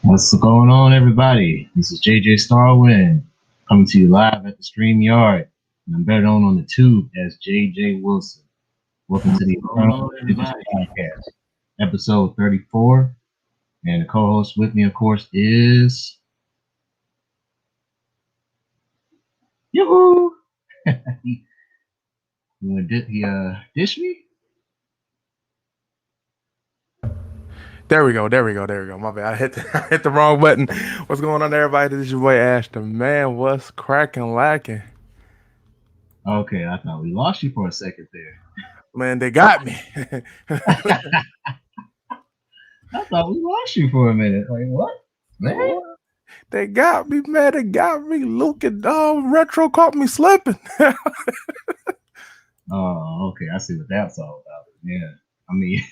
What's going on, everybody? This is JJ Starwin coming to you live at the StreamYard, and I'm better known on the tube as JJ Wilson. Welcome to the Eternal Podcast, episode 34. And the co-host with me, of course, is Yoo-hoo! he dished me? There we go. My bad. I hit the wrong button. What's going on, everybody? This is your boy Ashton. Man, what's cracking, lacking? Okay, I thought we lost you for a second there. Man, they got me. I thought we lost you for a minute. Like, what? Man? They got me, man. They got me. Luke and Retro caught me slipping. Oh, okay. I see what that's all about. Yeah. I mean,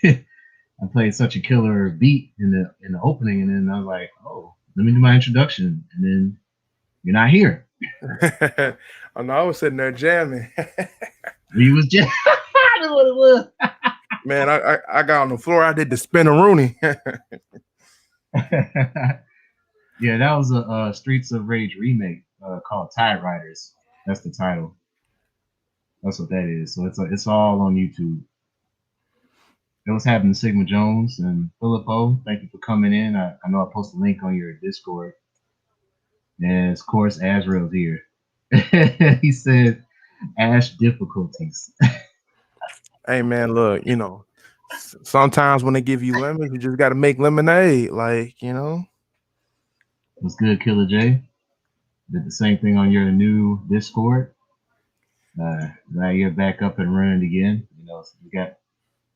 I played such a killer beat in the opening, and then I was like, "Oh, let me do my introduction," and then you're not here. I know I was sitting there jamming. You was jamming. That's what it was. Man, I got on the floor. I did the spin-a-rooney. Yeah, that was a Streets of Rage remake called Tide Riders. That's the title. That's what that is. So it's all on YouTube. what's happening, Sigma Jones and Philippo? Thank you for coming in. I know I posted a link on your Discord. And of course, Azrael's here. He said, Ash difficulties. Hey man, look, sometimes when they give you lemons, you just got to make lemonade. What's good, Killer J? Did the same thing on your new Discord. Now you're back up and running again. You got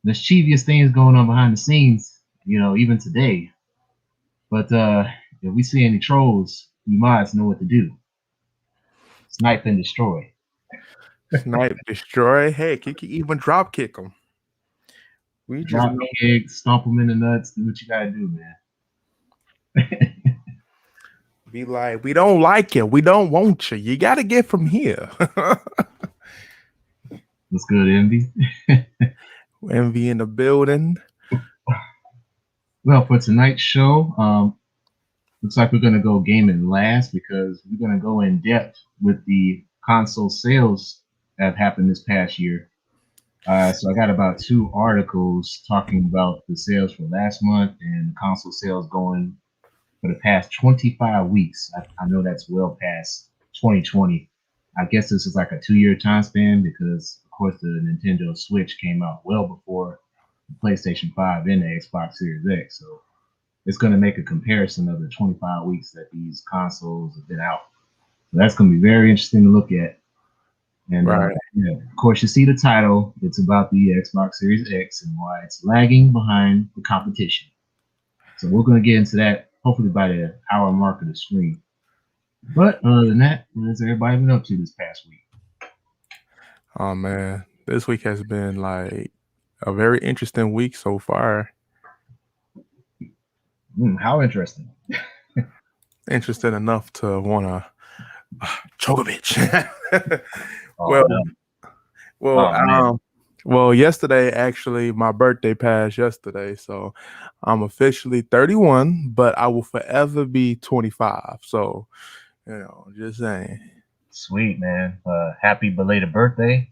mischievous things going on behind the scenes, even today. But if we see any trolls, you mods know what to do. Snipe and destroy. Snipe, destroy. Heck, you can even drop kick them. We just Drop kick, stomp them in the nuts. Do what you gotta do, man. be like, we don't like you. We don't want you. You got to get from here. What's good, Envy? Envy in the building. Well, for tonight's show, looks like we're going to go gaming last because we're going to go in depth with the console sales that have happened this past year. So I got about 2 articles talking about the sales for last month and the console sales going for the past 25 weeks. I know that's well past 2020. I guess this is like a 2-year time span because, of course, the Nintendo Switch came out well before the PlayStation 5 and the Xbox Series X. So it's going to make a comparison of the 25 weeks that these consoles have been out. So that's going to be very interesting to look at. And right. Of course, you see the title. It's about the Xbox Series X and why it's lagging behind the competition. So we're going to get into that hopefully by the hour mark of the stream. But other than that, what has everybody been up to this past week? Oh man, this week has been like a very interesting week so far. How interesting. Interesting enough to want to choke a bitch. Well, yesterday actually my birthday passed yesterday, so I'm officially 31, but I will forever be 25. So, just saying. Sweet, man. Happy belated birthday.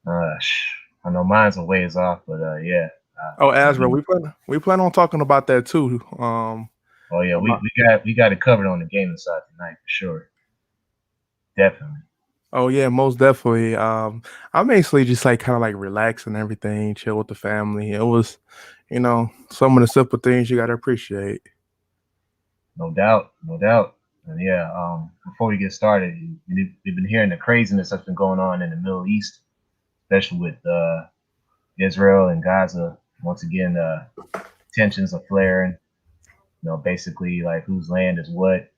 I know mine's a ways off, but yeah. Azra, we plan on talking about that too. Oh yeah, we got it covered on the gaming side tonight for sure. Definitely. Oh yeah, most definitely. I'm basically just like kind of like relax and everything, chill with the family. It was, some of the simple things you gotta appreciate. No doubt, no doubt. And yeah, before we get started, we've been hearing the craziness that's been going on in the Middle East, especially with Israel and Gaza. Once again, tensions are flaring. Basically like whose land is what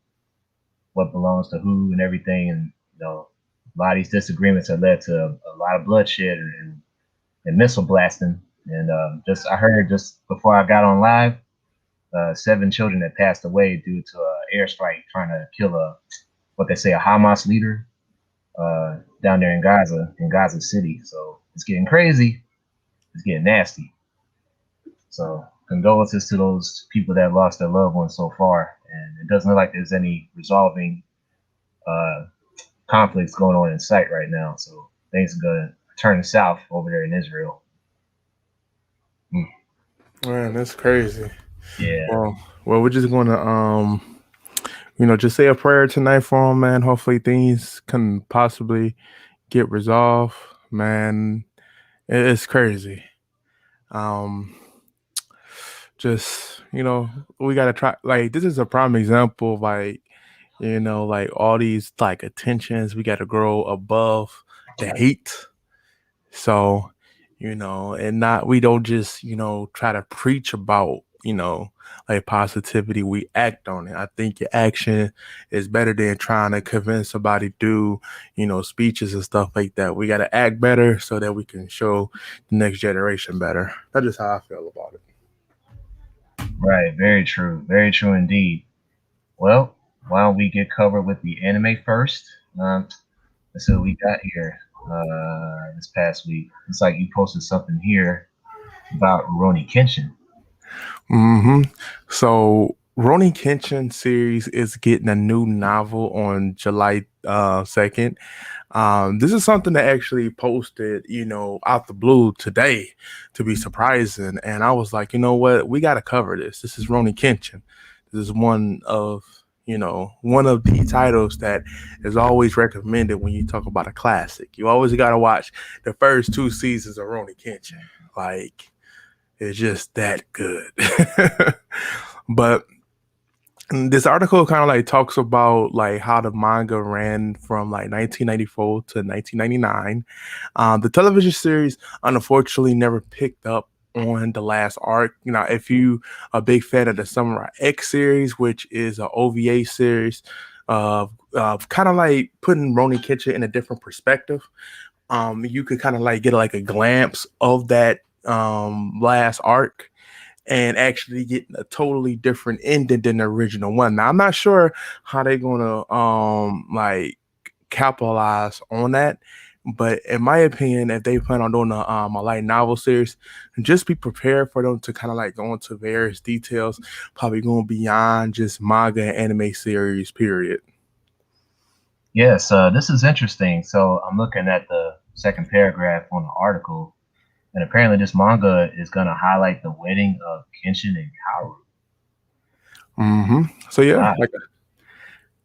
belongs to who, and everything. And a lot of these disagreements have led to a lot of bloodshed and missile blasting. And I heard just before I got on live, 7 children that passed away due to an airstrike trying to kill what they say a Hamas leader down there in Gaza City. So it's getting crazy. It's getting nasty. So condolences to those people that lost their loved ones so far. And it doesn't look like there's any resolving conflicts going on in sight right now. So things are going to turn south over there in Israel. Man, that's crazy. Yeah. Well, we're just going to, just say a prayer tonight for them, man. Hopefully things can possibly get resolved, man. It's crazy. Just, we got to try, like, this is a prime example of like, like all these like attentions, we got to grow above the hate. So, and we don't just, try to preach about, like positivity, we act on it. I think your action is better than trying to convince somebody to do, speeches and stuff like that. We got to act better so that we can show the next generation better. That's just how I feel about it. Right. Very true. Very true indeed. Well, why don't we get covered with the anime first? Let's see what we got here this past week. It's like you posted something here about Rurouni Kenshin. So Ronin Kenshin series is getting a new novel on July 2nd. This is something that actually posted, out the blue today to be surprising. And I was like, you know what? We got to cover this. This is Ronin Kenshin. This is one of the titles that is always recommended when you talk about a classic. You always got to watch the first two seasons of Ronin Kenshin. Like, it's just that good. But this article kind of like talks about like how the manga ran from like 1994 to 1999. The television series unfortunately never picked up on the last arc. If you a big fan of the Samurai X series, which is an OVA series of kind of like putting Ronin Kenshin in a different perspective, you could kind of like get like a glimpse of that last arc and actually getting a totally different ending than the original one. Now I'm not sure how they're gonna like capitalize on that, but in my opinion, if they plan on doing a light novel series, just be prepared for them to kind of like go into various details, probably going beyond just manga and anime series. Period. Yes, this is interesting. So I'm looking at the second paragraph on the article, and apparently this manga is going to highlight the wedding of Kenshin and Kaoru. So yeah, Wow.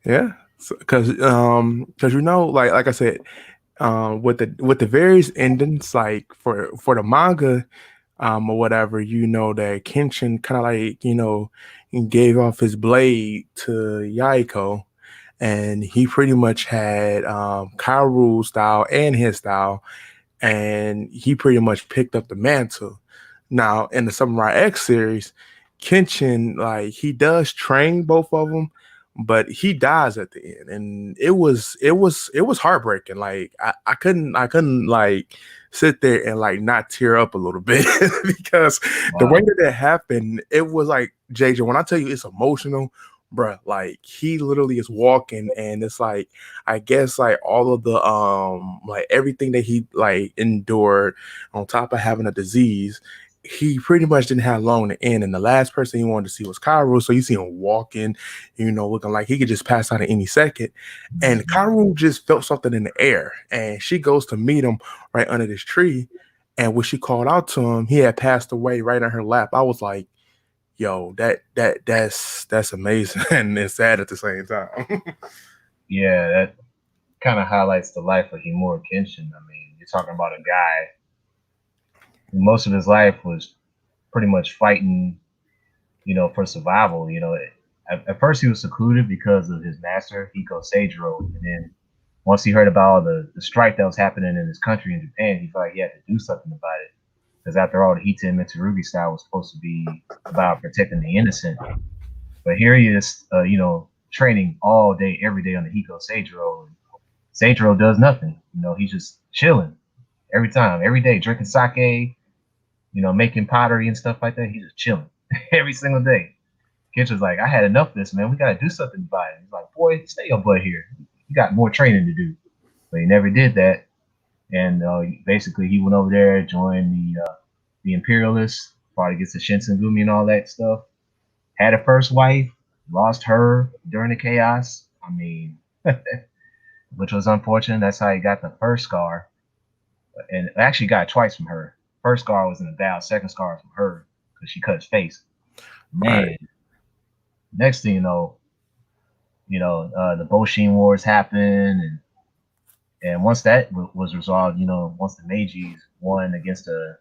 yeah, because like I said, with the various endings, like for the manga, or whatever, that Kenshin kind of like gave off his blade to Yaiko, and he pretty much had Kairu's style and his style, and he pretty much picked up the mantle. Now in the Samurai X series, Kenshin, like, he does train both of them, but he dies at the end, and it was heartbreaking. Like I couldn't like sit there and like not tear up a little bit because the way Wow. that it happened, it was like, JJ, when I tell you it's emotional, bruh, like he literally is walking, and it's like, I guess like all of the like everything that he like endured on top of having a disease, he pretty much didn't have long to end. And the last person he wanted to see was Kairu. So you see him walking, looking like he could just pass out at any second. And Mhm. Kairu just felt something in the air. And she goes to meet him right under this tree. And when she called out to him, he had passed away right on her lap. I was like, yo, that's amazing. And it's sad at the same time. Yeah, that kind of highlights the life of Himura Kenshin. I mean, you're talking about a guy who most of his life was pretty much fighting, for survival. At first he was secluded because of his master, Hiko Seijiro, and then once he heard about all the strife that was happening in his country in Japan, he felt like he had to do something about it. Because after all, the Hiten Mitsurugi style was supposed to be about protecting the innocent. But here he is, training all day, every day on the Hiko Seijiro. And Seijiro does nothing. He's just chilling every time, every day, drinking sake, making pottery and stuff like that. He's just chilling every single day. Kitchen's like, I had enough of this, man. We got to do something about it. He's like, boy, stay your butt here. You got more training to do. But he never did that. And basically, he went over there, joined the Imperialists, fought against the Shinsengumi and all that stuff. Had a first wife, lost her during the chaos. I mean, which was unfortunate. That's how he got the first scar, and actually got it twice from her. First scar was in the bow. Second scar from her because she cut his face. Right. Man, next thing the Boshin Wars happened, and once that was resolved, once the Meijis won against the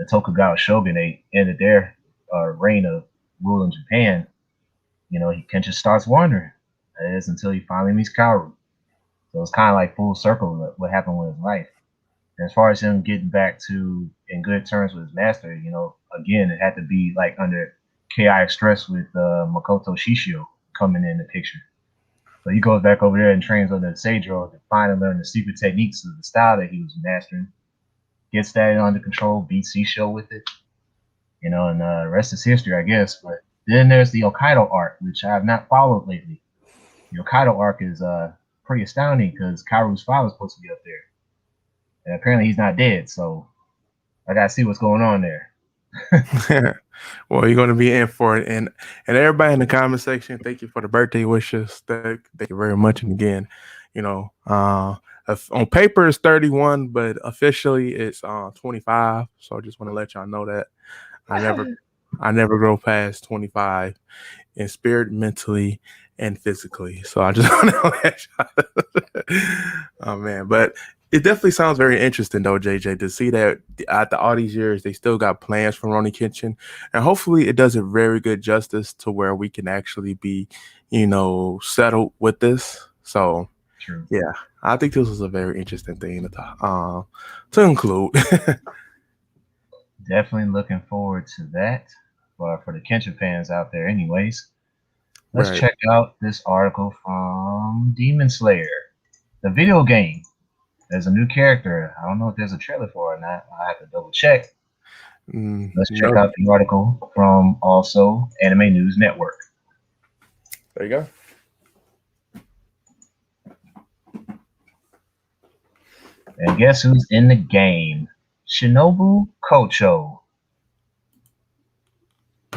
Tokugawa shogunate, ended their reign of rule in Japan. He can just starts wandering. That is until he finally meets Kaoru. So it's kind of like full circle what happened with his life. And as far as him getting back to in good terms with his master, again, it had to be like under chaotic stress with Makoto Shishio coming in the picture. So he goes back over there and trains under Seijiro to finally learn the secret techniques of the style that he was mastering. Gets that under control, beats Shishio with it, and the rest is history, I guess. But then there's the Hokkaido arc, which I have not followed lately. The Hokkaido arc is pretty astounding because Kairu's father's supposed to be up there, and apparently he's not dead. So I gotta see what's going on there. Well, you're going to be in for it, and everybody in the comment section, thank you for the birthday wishes. Thank you very much. And again, you know, on paper it's 31, but officially it's 25. So I just want to let y'all know that I never grow past 25 in spirit, mentally, and physically. So I just want to let y'all. Oh man, but it definitely sounds very interesting though, JJ, to see that after all these years they still got plans for Ronnie Kitchen, and hopefully it does a very good justice to where we can actually be, settled with this. So True. yeah, I think this was a very interesting thing to include. Definitely looking forward to that. For the Kenshin fans out there, anyways, let's Right. check out this article from Demon Slayer, the video game. There's a new character. I don't know if there's a trailer for it or not. I have to double check. Let's check No, out the article from also Anime News Network. there you go. And guess who's in the game? Shinobu Kocho.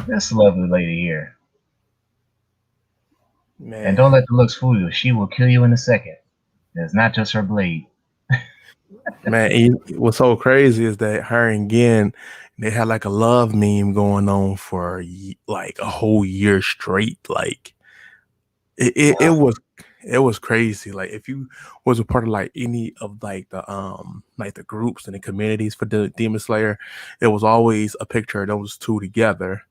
This lovely lady here. Man. And don't let the looks fool you. She will kill you in a second. It's not just her blade. Man, what's so crazy is that her and Gen, they had like a love meme going on for like a whole year straight. Like it was crazy. Like if you was a part of like any of like the groups and the communities for the Demon Slayer, it was always a picture of those two together.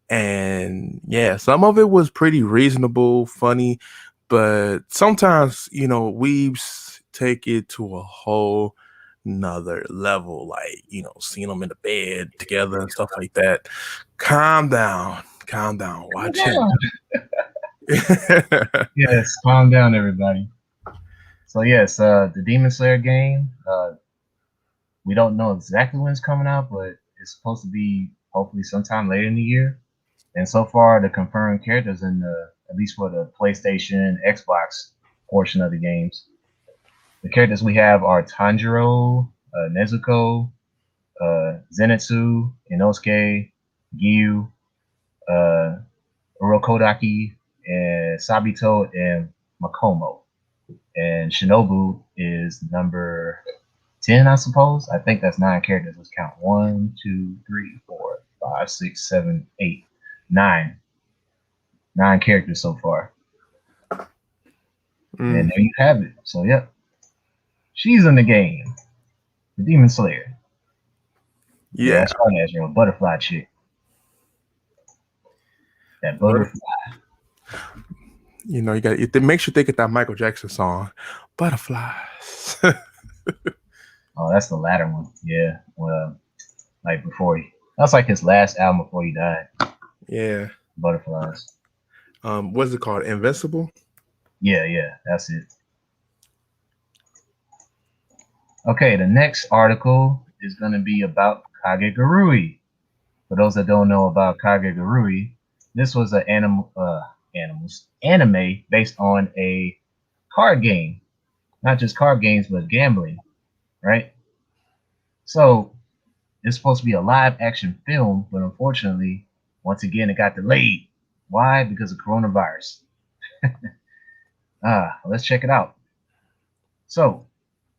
And yeah, some of it was pretty reasonable, funny, but sometimes weebs take it to a whole another level, like seeing them in the bed together and stuff like that. Calm down, watch it. Yes, calm down, everybody. So yes, the Demon Slayer game. We don't know exactly when it's coming out, but it's supposed to be hopefully sometime later in the year. And so far, the confirmed characters in at least for the PlayStation, Xbox portion of the games, the characters we have are Tanjiro, Nezuko, Zenitsu, Inosuke, Giyu, uh, Urokodaki, and Sabito, and Makomo. And Shinobu is number 10, I suppose. I think that's 9 characters. Let's count 1, 2, 3, 4, 5, 6, 7, 8, 9. 9 characters so far. And there you have it. So, yep. She's in the game. The Demon Slayer. Yeah. That's funny as your butterfly chick. That butterfly. You got it makes you think of that Michael Jackson song, Butterflies. Oh, that's the latter one. Yeah. Well, like before that's like his last album before he died. Yeah. Butterflies. What's it called? Invincible? Yeah, that's it. Okay, the next article is going to be about Kagegurui. For those that don't know about Kagegurui, this was an anime based on a card game. Not just card games, but gambling, right? So it's supposed to be a live action film, but unfortunately, once again, it got delayed. Why? Because of coronavirus. Let's check it out. So,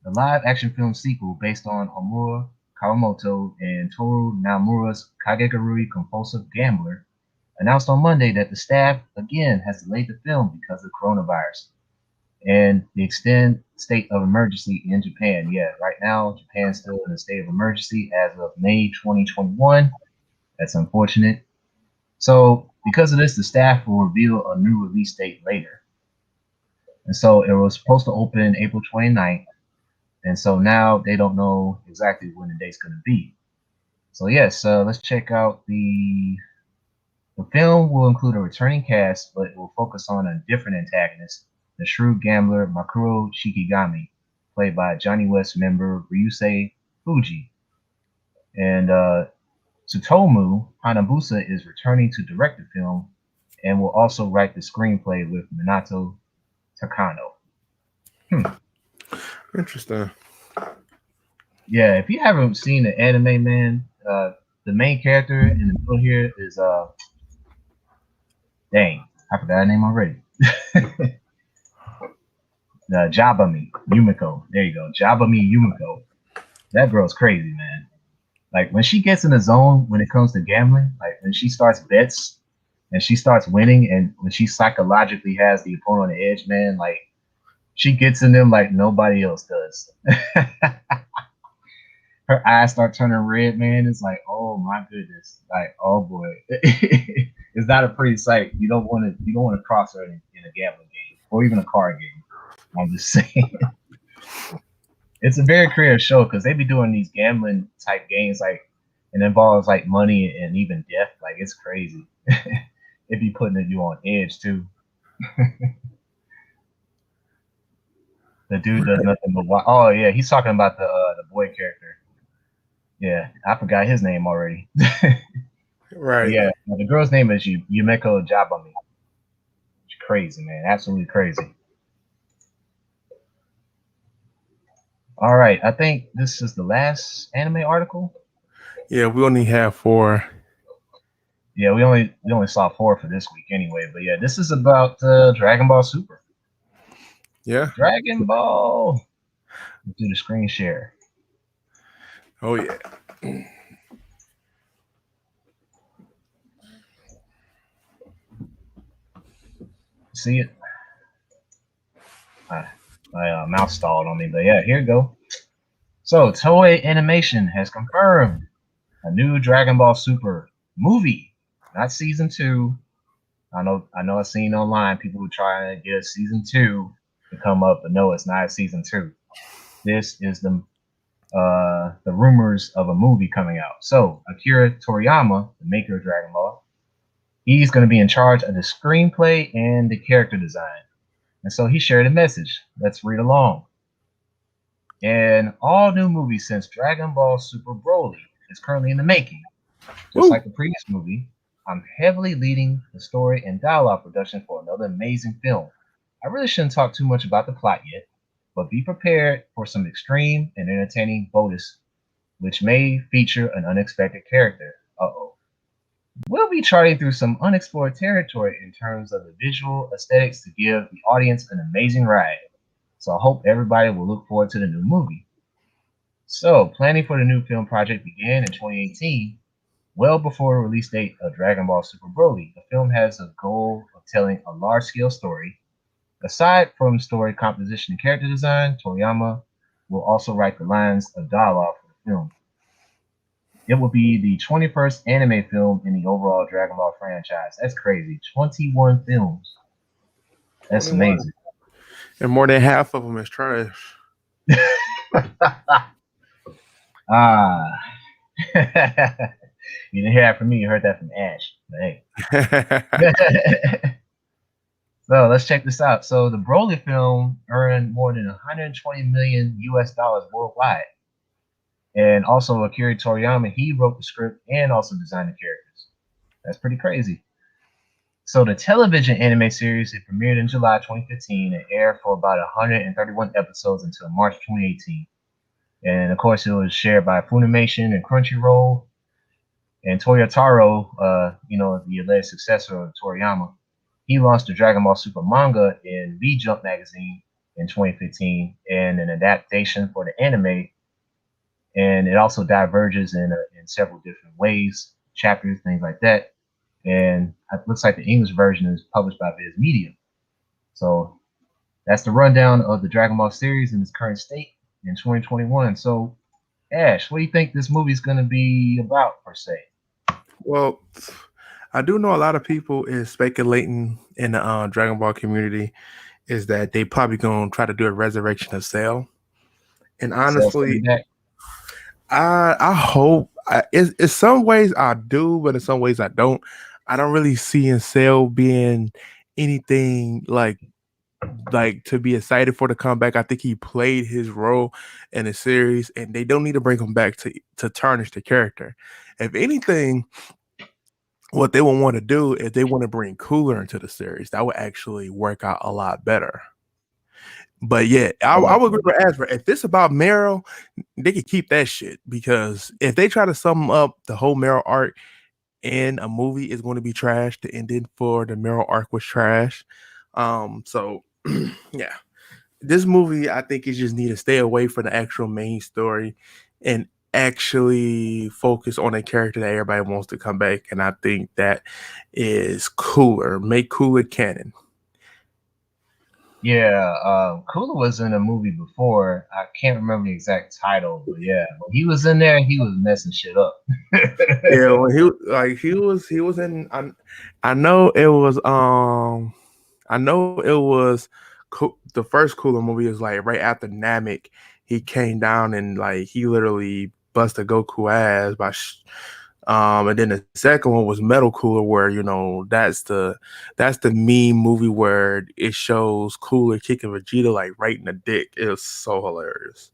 the live action film sequel based on Homura Kawamoto and Toru Naomura's Kagegurui Compulsive Gambler announced on Monday that the staff again has delayed the film because of coronavirus and the extended state of emergency in Japan. Yeah, right now Japan's still in a state of emergency as of May 2021. That's unfortunate. So because of this, the staff will reveal a new release date later. And so it was supposed to open April 29th. And so now they don't know exactly when the date's going to be. So yes, let's check out the film will include a returning cast, but it will focus on a different antagonist, the shrewd gambler Makuro Shikigami, played by Johnny West member Ryusei Fuji. And Tsutomu Hanabusa is returning to direct the film and will also write the screenplay with Minato Takano. Interesting. Yeah, if you haven't seen the anime, man, the main character in the middle here is dang, I forgot her name already. Jabami Yumiko. There you go, Jabami Yumiko. That girl's crazy, man. Like when she gets in the zone when it comes to gambling, like when she starts bets and she starts winning, and when she psychologically has the opponent on the edge, man, like she gets in them like nobody else does. Her eyes start turning red, man. It's like, oh my goodness, like oh boy, it's not a pretty sight. You don't want to cross her in a gambling game or even a card game. I'm just saying, it's a very creative show because they be doing these gambling type games, like it involves like money and even death. Like it's crazy. It be putting you on edge too. The dude does nothing but watch. Oh yeah, he's talking about the boy character. Yeah, I forgot his name already. Right. Yeah, the girl's name is Yumeko Jabami. She's crazy, man. Absolutely crazy. All right, I think this is the last anime article. Yeah, we only have 4. Yeah, we only saw 4 for this week anyway. But yeah, this is about Dragon Ball Super. Yeah. Dragon Ball. Let's do the screen share. Oh yeah. See it? My mouse stalled on me, but yeah, here we go. So Toei Animation has confirmed a new Dragon Ball Super movie, not season 2. I know I've seen online people who try to get a season 2 to come up, but no, it's not a season 2. This is the rumors of a movie coming out. So Akira Toriyama, the maker of Dragon Ball, he's going to be in charge of the screenplay and the character design. And so he shared a message. Let's read along. And all new movies since Dragon Ball Super Broly is currently in the making. Just like the previous movie, I'm heavily leading the story and dialogue production for another amazing film. I really shouldn't talk too much about the plot yet, but be prepared for some extreme and entertaining bonus, which may feature an unexpected character. Uh-oh. We'll be charting through some unexplored territory in terms of the visual aesthetics to give the audience an amazing ride. So I hope everybody will look forward to the new movie. So, planning for the new film project began in 2018, well before the release date of Dragon Ball Super Broly. The film has a goal of telling a large-scale story. Aside from story composition and character design, Toriyama will also write the lines of dialogue for the film. It will be the 21st anime film in the overall Dragon Ball franchise. That's crazy. 21 films. That's 21. amazing. And more than half of them is trash. Ah. You didn't hear that from me. You heard that from Ash. But hey. So let's check this out. So the Broly film earned more than 120 million US dollars worldwide. And also Akira Toriyama, he wrote the script and also designed the characters. That's pretty crazy. So the television anime series, it premiered in July 2015 and aired for about 131 episodes until March 2018. And of course, it was shared by Funimation and Crunchyroll. And Toyotaro, the alleged successor of Toriyama, he launched the Dragon Ball Super manga in V Jump magazine in 2015 and an adaptation for the anime. And it also diverges in several different ways, chapters, things like that. And it looks like the English version is published by Viz Media. So that's the rundown of the Dragon Ball series in its current state in 2021. So, Ash, what do you think this movie is going to be about, per se? Well, I do know a lot of people is speculating in the Dragon Ball community is that they probably going to try to do a resurrection of Cell. And honestly, I hope in some ways I do, but in some ways I don't. I don't really see in Cell being anything like to be excited for the comeback. I think he played his role in the series, and they don't need to bring him back to tarnish the character. If anything, what they would want to do is they want to bring Cooler into the series. That would actually work out a lot better. But yeah, I would agree with Asper. If it's about Meryl, they could keep that shit because if they try to sum up the whole Meryl arc in a movie, it's going to be trash. The ending for the Meryl arc was trash. So yeah, this movie I think you just need to stay away from the actual main story and actually focus on a character that everybody wants to come back. And I think that is Cooler. Make Cooler canon. Yeah, Kula was in a movie before. I can't remember the exact title, but yeah, when he was in there, he was messing shit up. Yeah, when he was in. I know it was I know it was the first Cooler movie is like right after Namek. He came down and like he literally busted Goku ass by. And then the second one was Metal Cooler, where that's the meme movie where it shows Cooler kicking Vegeta like right in the dick. It was so hilarious.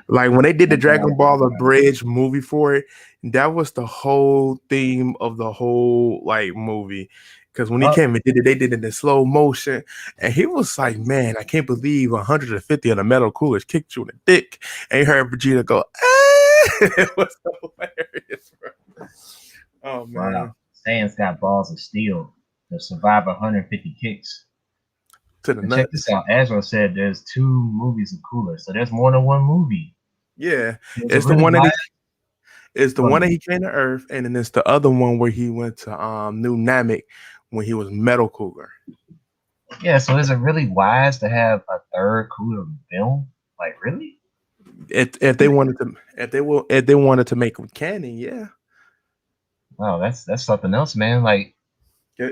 Like when they did the Dragon Ball Abridged movie for it, that was the whole theme of the whole like movie. Because when he came and did it, they did it in slow motion, and he was like, "Man, I can't believe 150 of the Metal Coolers kicked you in the dick." And you heard Vegeta go, "It was hilarious, bro." Oh man, Wow, Saiyan's got balls of steel to survive 150 kicks. to the And check nuts. this out. Ezra said there's 2 movies of Cooler, so there's more than one movie. Yeah, It's it's the really one that wide. it's the one that he came to Earth, and then it's the other one where he went to New Namek when he was Metal Cooler. Yeah, so is it really wise to have a third Cooler film? Like, really? If they wanted to make him canon, yeah. Wow, that's something else, man. Like,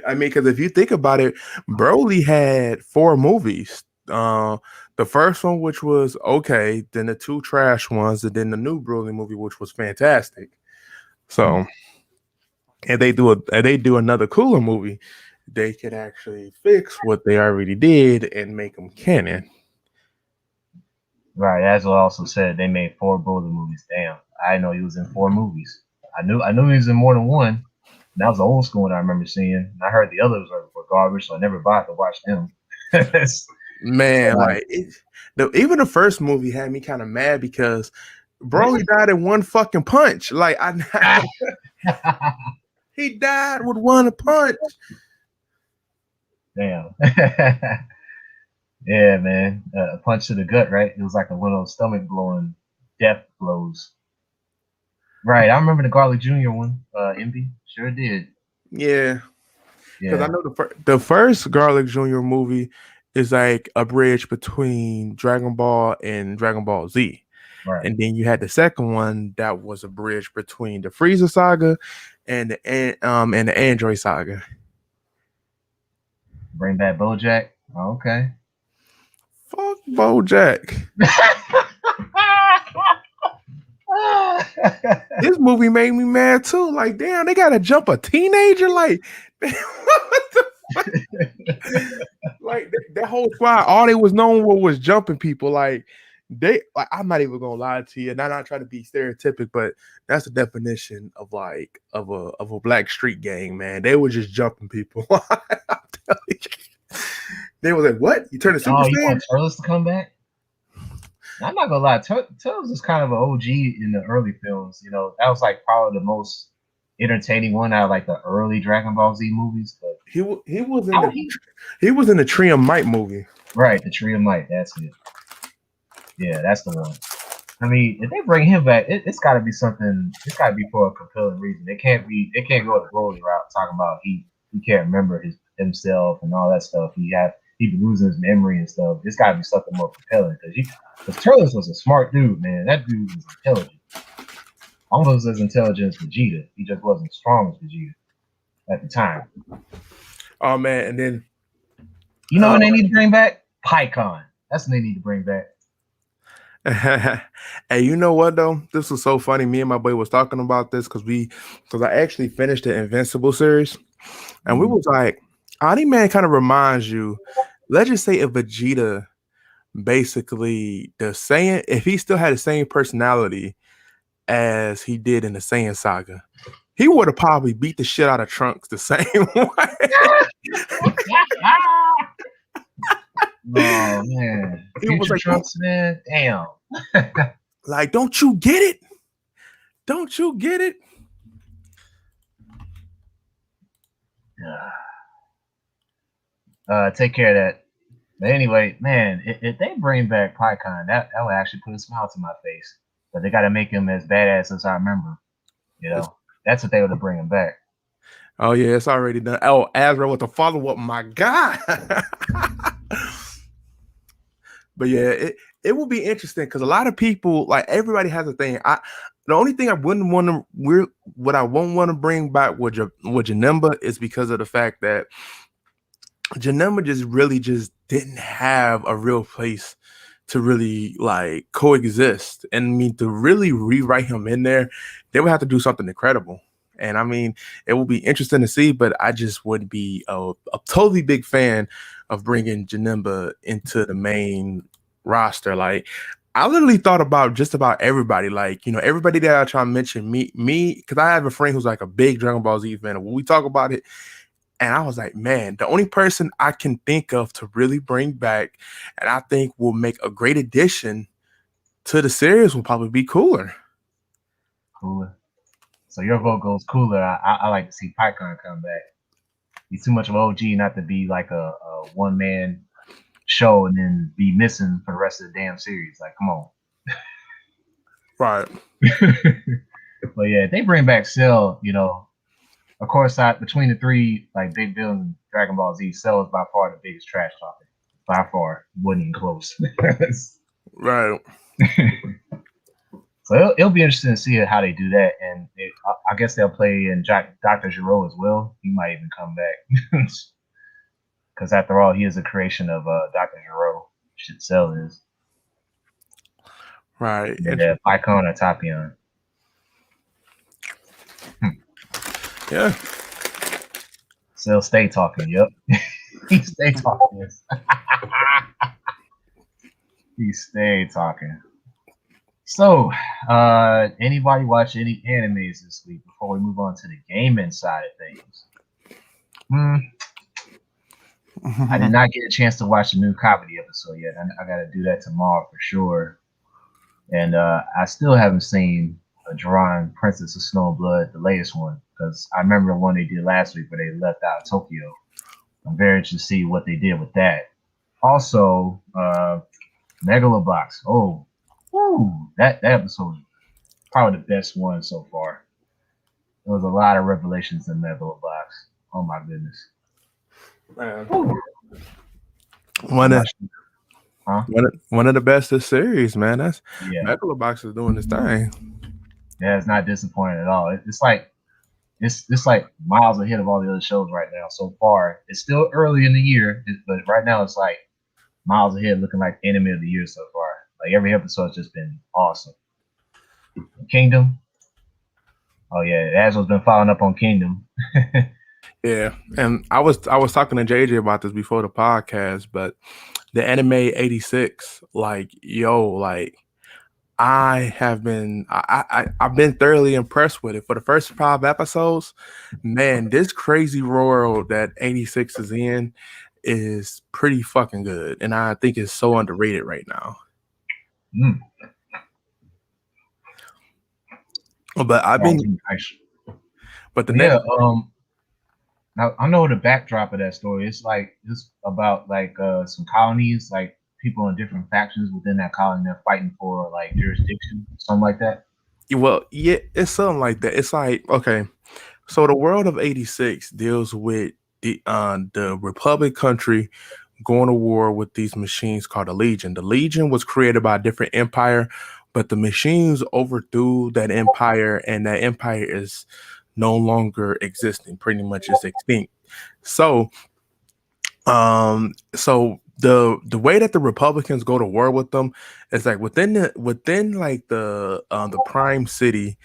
I mean, because if you think about it, Broly had 4 movies. The first one, which was okay, then the 2 trash ones, and then the new Broly movie, which was fantastic. So, and they do another Cooler movie, they could actually fix what they already did and make them canon. right, as I also said, they made 4 Broly movies. Damn, I didn't know he was in 4 movies. I knew he was in more than one. That was the old school one I remember seeing. I heard the others were garbage, so I never bothered to watch them. Man, even the first movie had me kind of mad because Broly died in one fucking punch. Like he died with one punch. Damn. Yeah, man. A punch to the gut, right? It was like one of those stomach blowing death blows. Right. I remember the Garlic Jr. one. Envy. Sure did. Yeah. Because Yeah. I know the first Garlic Jr. movie is like a bridge between Dragon Ball and Dragon Ball Z. Right. And then you had the second one that was a bridge between the Frieza saga and the Android saga. Bring back BoJack. Oh, okay. Fuck BoJack. This movie made me mad too. Like, damn, they gotta jump a teenager. Like, what the fuck? Like that whole squad, all they was known for was jumping people. Like I'm not even gonna lie to you, and I'm not trying to be stereotypic, but that's the definition of like of a black street gang, man. They were just jumping people. I'm telling you. They was like, "What? You turn a Super Oh, you Saiyan?" want Turtles to come back? I'm not gonna lie. Turtles is kind of an OG in the early films. You know, that was like probably the most entertaining one out of like the early Dragon Ball Z movies. But he was in the Tree of Might movie. Right, the Tree of Might. That's it. Yeah, that's the one. I mean, if they bring him back, it's got to be something. It's got to be for a compelling reason. They can't go the Broly route talking about he can't remember himself and all that stuff. He been losing his memory and stuff. It's got to be something more compelling because Turles was a smart dude, man. That dude was intelligent, almost as intelligent as Vegeta. He just wasn't as strong as Vegeta at the time. Oh man, and then you know what they need to bring back? PyCon. That's what they need to bring back. Hey, you know what though? This was so funny. Me and my boy was talking about this because I actually finished the Invincible series, and we was like, Omni-Man kind of reminds you. Let's just say if Vegeta, basically the Saiyan, if he still had the same personality as he did in the Saiyan saga, he would have probably beat the shit out of Trunks the same way. Oh man, It was future like, Trunks, man. Damn. like, don't you get it? Don't you get it? Take care of that. But anyway, man, if they bring back PyCon, that would actually put a smile to my face. But they got to make him as badass as I remember. You It's, know, that's what they would bring him back. oh yeah, it's already done. Oh, Azra with the follow up. My God. But yeah, it will be interesting because a lot of people, like everybody has a thing. The only thing I wouldn't want to what I won't want to bring back with Janemba is because of the fact that Janemba just didn't have a real place to really like coexist. And I mean, to really rewrite him in there, they would have to do something incredible. And I mean, it will be interesting to see, but I just would be a totally big fan of bringing Janemba into the main roster. Like, I literally thought about just about everybody, like, you know, everybody that I try to mention, because I have a friend who's like a big Dragon Ball Z fan. And when we talk about it, and I was like, man, the only person I can think of to really bring back and I think will make a great addition to the series will probably be Cooler. Cooler. So your vote goes Cooler. I like to see PyCon come back. He's too much of an OG not to be like a one man show and then be missing for the rest of the damn series. Like, come on. Right. But yeah, if they bring back Cell, you know, of course, between the three, like Big Bill and Dragon Ball Z, Cell is by far the biggest trash talker. By far, wasn't even close. Right. So it'll be interesting to see how they do that, and I guess they'll play in Dr. Giro as well. He might even come back, because after all, he is a creation of Dr. Giro. Shit, Cell is. Right. And Pycon or Tapion. Yeah. Cell stay talking. Yep. He stay talking. He stay talking. So, anybody watch any animes this week before we move on to the gaming side of things? I did not get a chance to watch the new comedy episode yet. I got to do that tomorrow for sure. And I still haven't seen Drawing Princess of Snow and Blood, the latest one, because I remember the one they did last week where they left out Tokyo. I'm very interested to see what they did with that. Also, Megalobox. Oh, woo, that episode was probably the best one so far. There was a lot of revelations in Megalobox. Oh my goodness. Man. Woo. One of the best of the series, man. That's Megalobox is doing this thing. Yeah, it's not disappointing at all. It's like miles ahead of all the other shows right now so far. It's still early in the year, but right now it's like miles ahead, looking like anime of the year so far. Like every episode's just been awesome. Kingdom. Oh yeah, Azrael's been following up on Kingdom. Yeah, and I was talking to JJ about this before the podcast, but the anime 86, like, yo, like I've been thoroughly impressed with it. For the first 5 episodes, man, this crazy world that 86 is in is pretty fucking good, and I think it's so underrated right now. But I've been, but the next, now I know the backdrop of that story. It's about like some colonies, like people in different factions within that colony. They're fighting for like jurisdiction, something like that. Well, yeah, it's something like that. It's like, okay, so the world of 86 deals with the Republic country going to war with these machines called the Legion. The Legion was created by a different empire, but the machines overthrew that empire, and that empire is no longer existing. Pretty much is extinct. So, the way that the Republicans go to war with them is like within the prime city,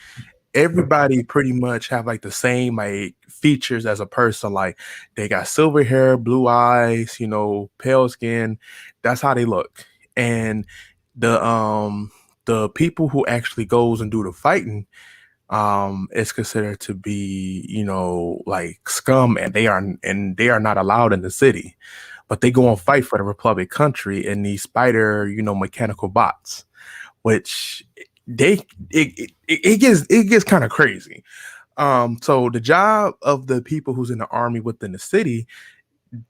everybody pretty much have like the same like features as a person. Like they got silver hair, blue eyes, you know, pale skin. That's how they look. And the people who actually goes and do the fighting is considered to be, you know, like scum, and they are not allowed in the city. but they go and fight for the Republic country in these spider, mechanical bots, which it gets kind of crazy. So the job of the people who's in the army within the city,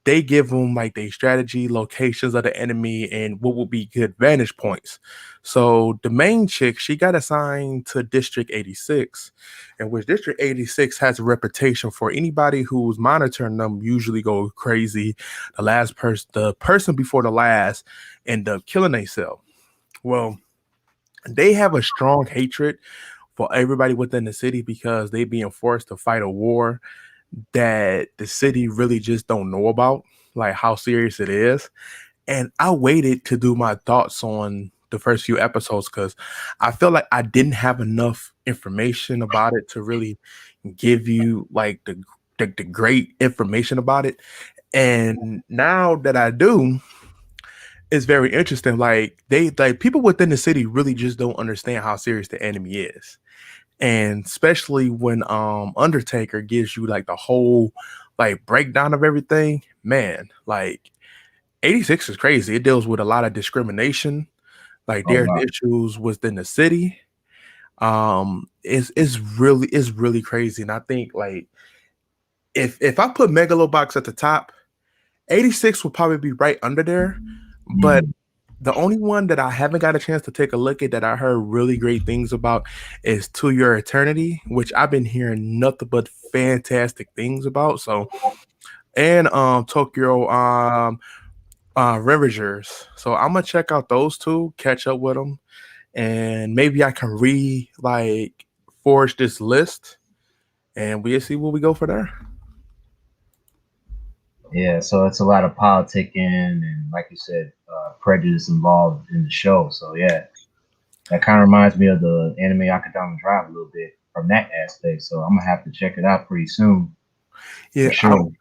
they give them like their strategy, locations of the enemy, and what will be good vantage points. So the main chick, she got assigned to District 86, and which District 86 has a reputation for anybody who's monitoring them usually go crazy. The person before the last, end up killing themselves. Well, they have a strong hatred for everybody within the city because they being forced to fight a war that the city really just don't know about, like how serious it is. And I waited to do my thoughts on the first few episodes because I feel like I didn't have enough information about it to really give you like the great information about it. And now that I do, it's very interesting. Like people within the city really just don't understand how serious the enemy is. And especially when Undertaker gives you like the whole like breakdown of everything, man, like 86 is crazy. It deals with a lot of discrimination. Like Oh there's wow. issues within the city. It's really crazy. And I think like if I put Megalobox at the top, 86 will probably be right under there. But Mm. the only one that I haven't got a chance to take a look at that I heard really great things about is To Your Eternity, which I've been hearing nothing but fantastic things about. So, and Tokyo Revengers. So I'm gonna check out those two, catch up with them, and maybe I can forge this list, and we'll see where we go for there. Yeah, so it's a lot of politicking and, like you said, prejudice involved in the show. So yeah, that kind of reminds me of the anime Akadama Drive a little bit from that aspect. So I'm gonna have to check it out pretty soon for Yeah, sure.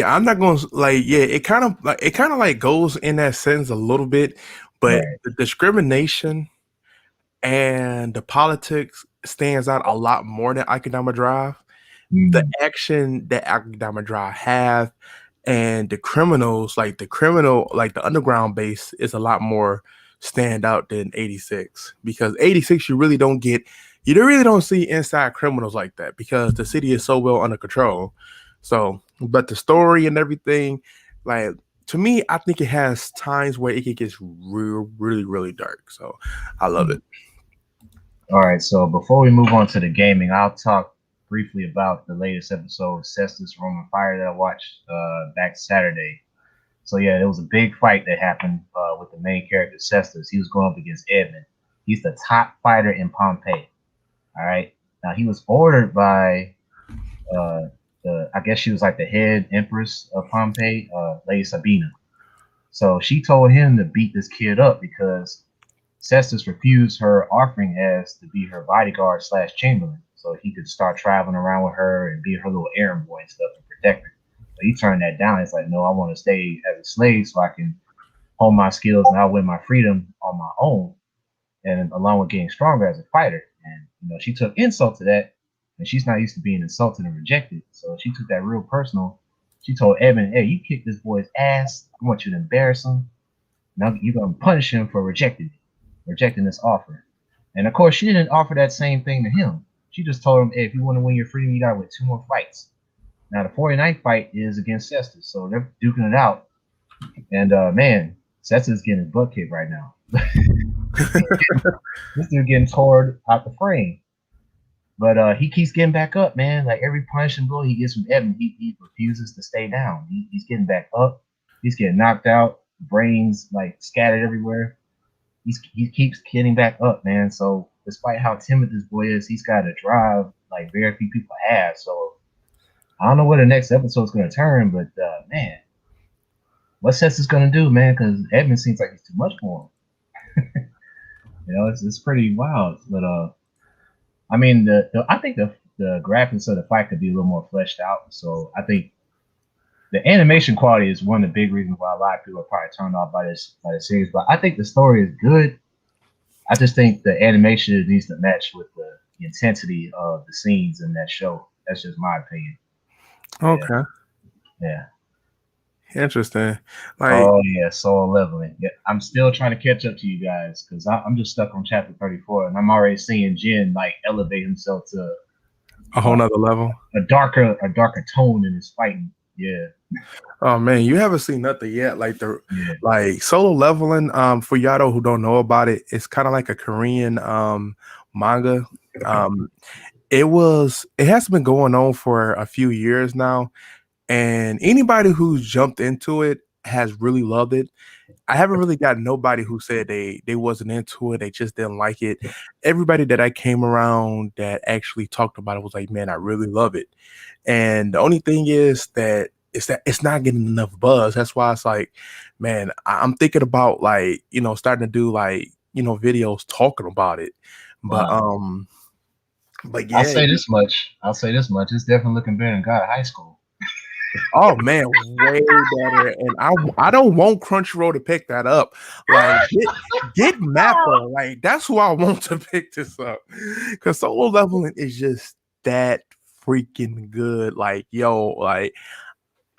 I'm not going to like. Yeah, it kind of like goes in that sense a little bit, but Right. the discrimination and the politics stands out a lot more than Akadama Drive. The Mm. action that Akadama Drive have and the underground base is a lot more stand out than 86 because 86 you really don't see inside criminals like that because the city is so well under control. So, but the story and everything, like to me, I think it has times where it gets really, really dark. So, I love Mm. it. All right. So before we move on to the gaming, I'll talk briefly about the latest episode of Cestus Roman Fire that I watched back Saturday. So yeah, there was a big fight that happened with the main character Cestus. He was going up against Edmund. He's the top fighter in Pompeii. All right. Now he was ordered by uh, I guess she was like the head empress of Pompeii, Lady Sabina. So she told him to beat this kid up because Cestus refused her offering as to be her bodyguard slash chamberlain, so he could start traveling around with her and be her little errand boy and stuff and protect her. But he turned that down. It's like, no, I want to stay as a slave so I can hone my skills and I'll win my freedom on my own, and along with getting stronger as a fighter. And she took insult to that, and she's not used to being insulted and rejected, so she took that real personal. She told Edmund, "Hey, you kicked this boy's ass. I want you to embarrass him. Now you're gonna punish him for rejecting this offer." And of course, she didn't offer that same thing to him. She just told him, "Hey, if you want to win your freedom, you gotta win 2 more fights." Now the 49th fight is against Cestus, so they're duking it out. And man, Cestus is getting his butt kicked right now. This dude getting tore out the frame. But he keeps getting back up, man. Like every punishing blow he gets from Evan, he refuses to stay down. He's getting back up. He's getting knocked out, brains like scattered everywhere. He keeps getting back up, man. So despite how timid this boy is, he's got a drive like very few people have. So I don't know where the next episode's gonna turn, but man, what Seth is gonna do, man? Because Edmund seems like he's too much for him. It's pretty wild. But I mean, I think the graphics of the fight could be a little more fleshed out. So I think the animation quality is one of the big reasons why a lot of people are probably turned off by the series. But I think the story is good. I just think the animation needs to match with the intensity of the scenes in that show. That's just my opinion. Yeah, Okay. yeah. Interesting. Like, Oh yeah, soul leveling. Yeah, I'm still trying to catch up to you guys because I'm just stuck on chapter 34, and I'm already seeing Jin like elevate himself to a whole uh, nother level. a darker tone in his fighting. Yeah, Oh man, you haven't seen nothing yet. Like the yeah. like solo leveling. For y'all who don't know about it, it's kind of like a Korean manga. Um, it has been going on for a few years now, and anybody who's jumped into it has really loved it. I haven't really got nobody who said they wasn't into it, they just didn't like it. Everybody that I came around that actually talked about it was like, man, I really love it. And the only thing is that it's not getting enough buzz. That's why it's like, man, I'm thinking about like, starting to do like, videos talking about it. But Wow. but I'll yeah, say this much. I'll say this much. It's definitely looking better than God High School. oh man, way better. And I don't want Crunchyroll to pick that up. Like get Mappa. Like that's who I want to pick this up. Cause solo leveling is just that freaking good. Like, yo, like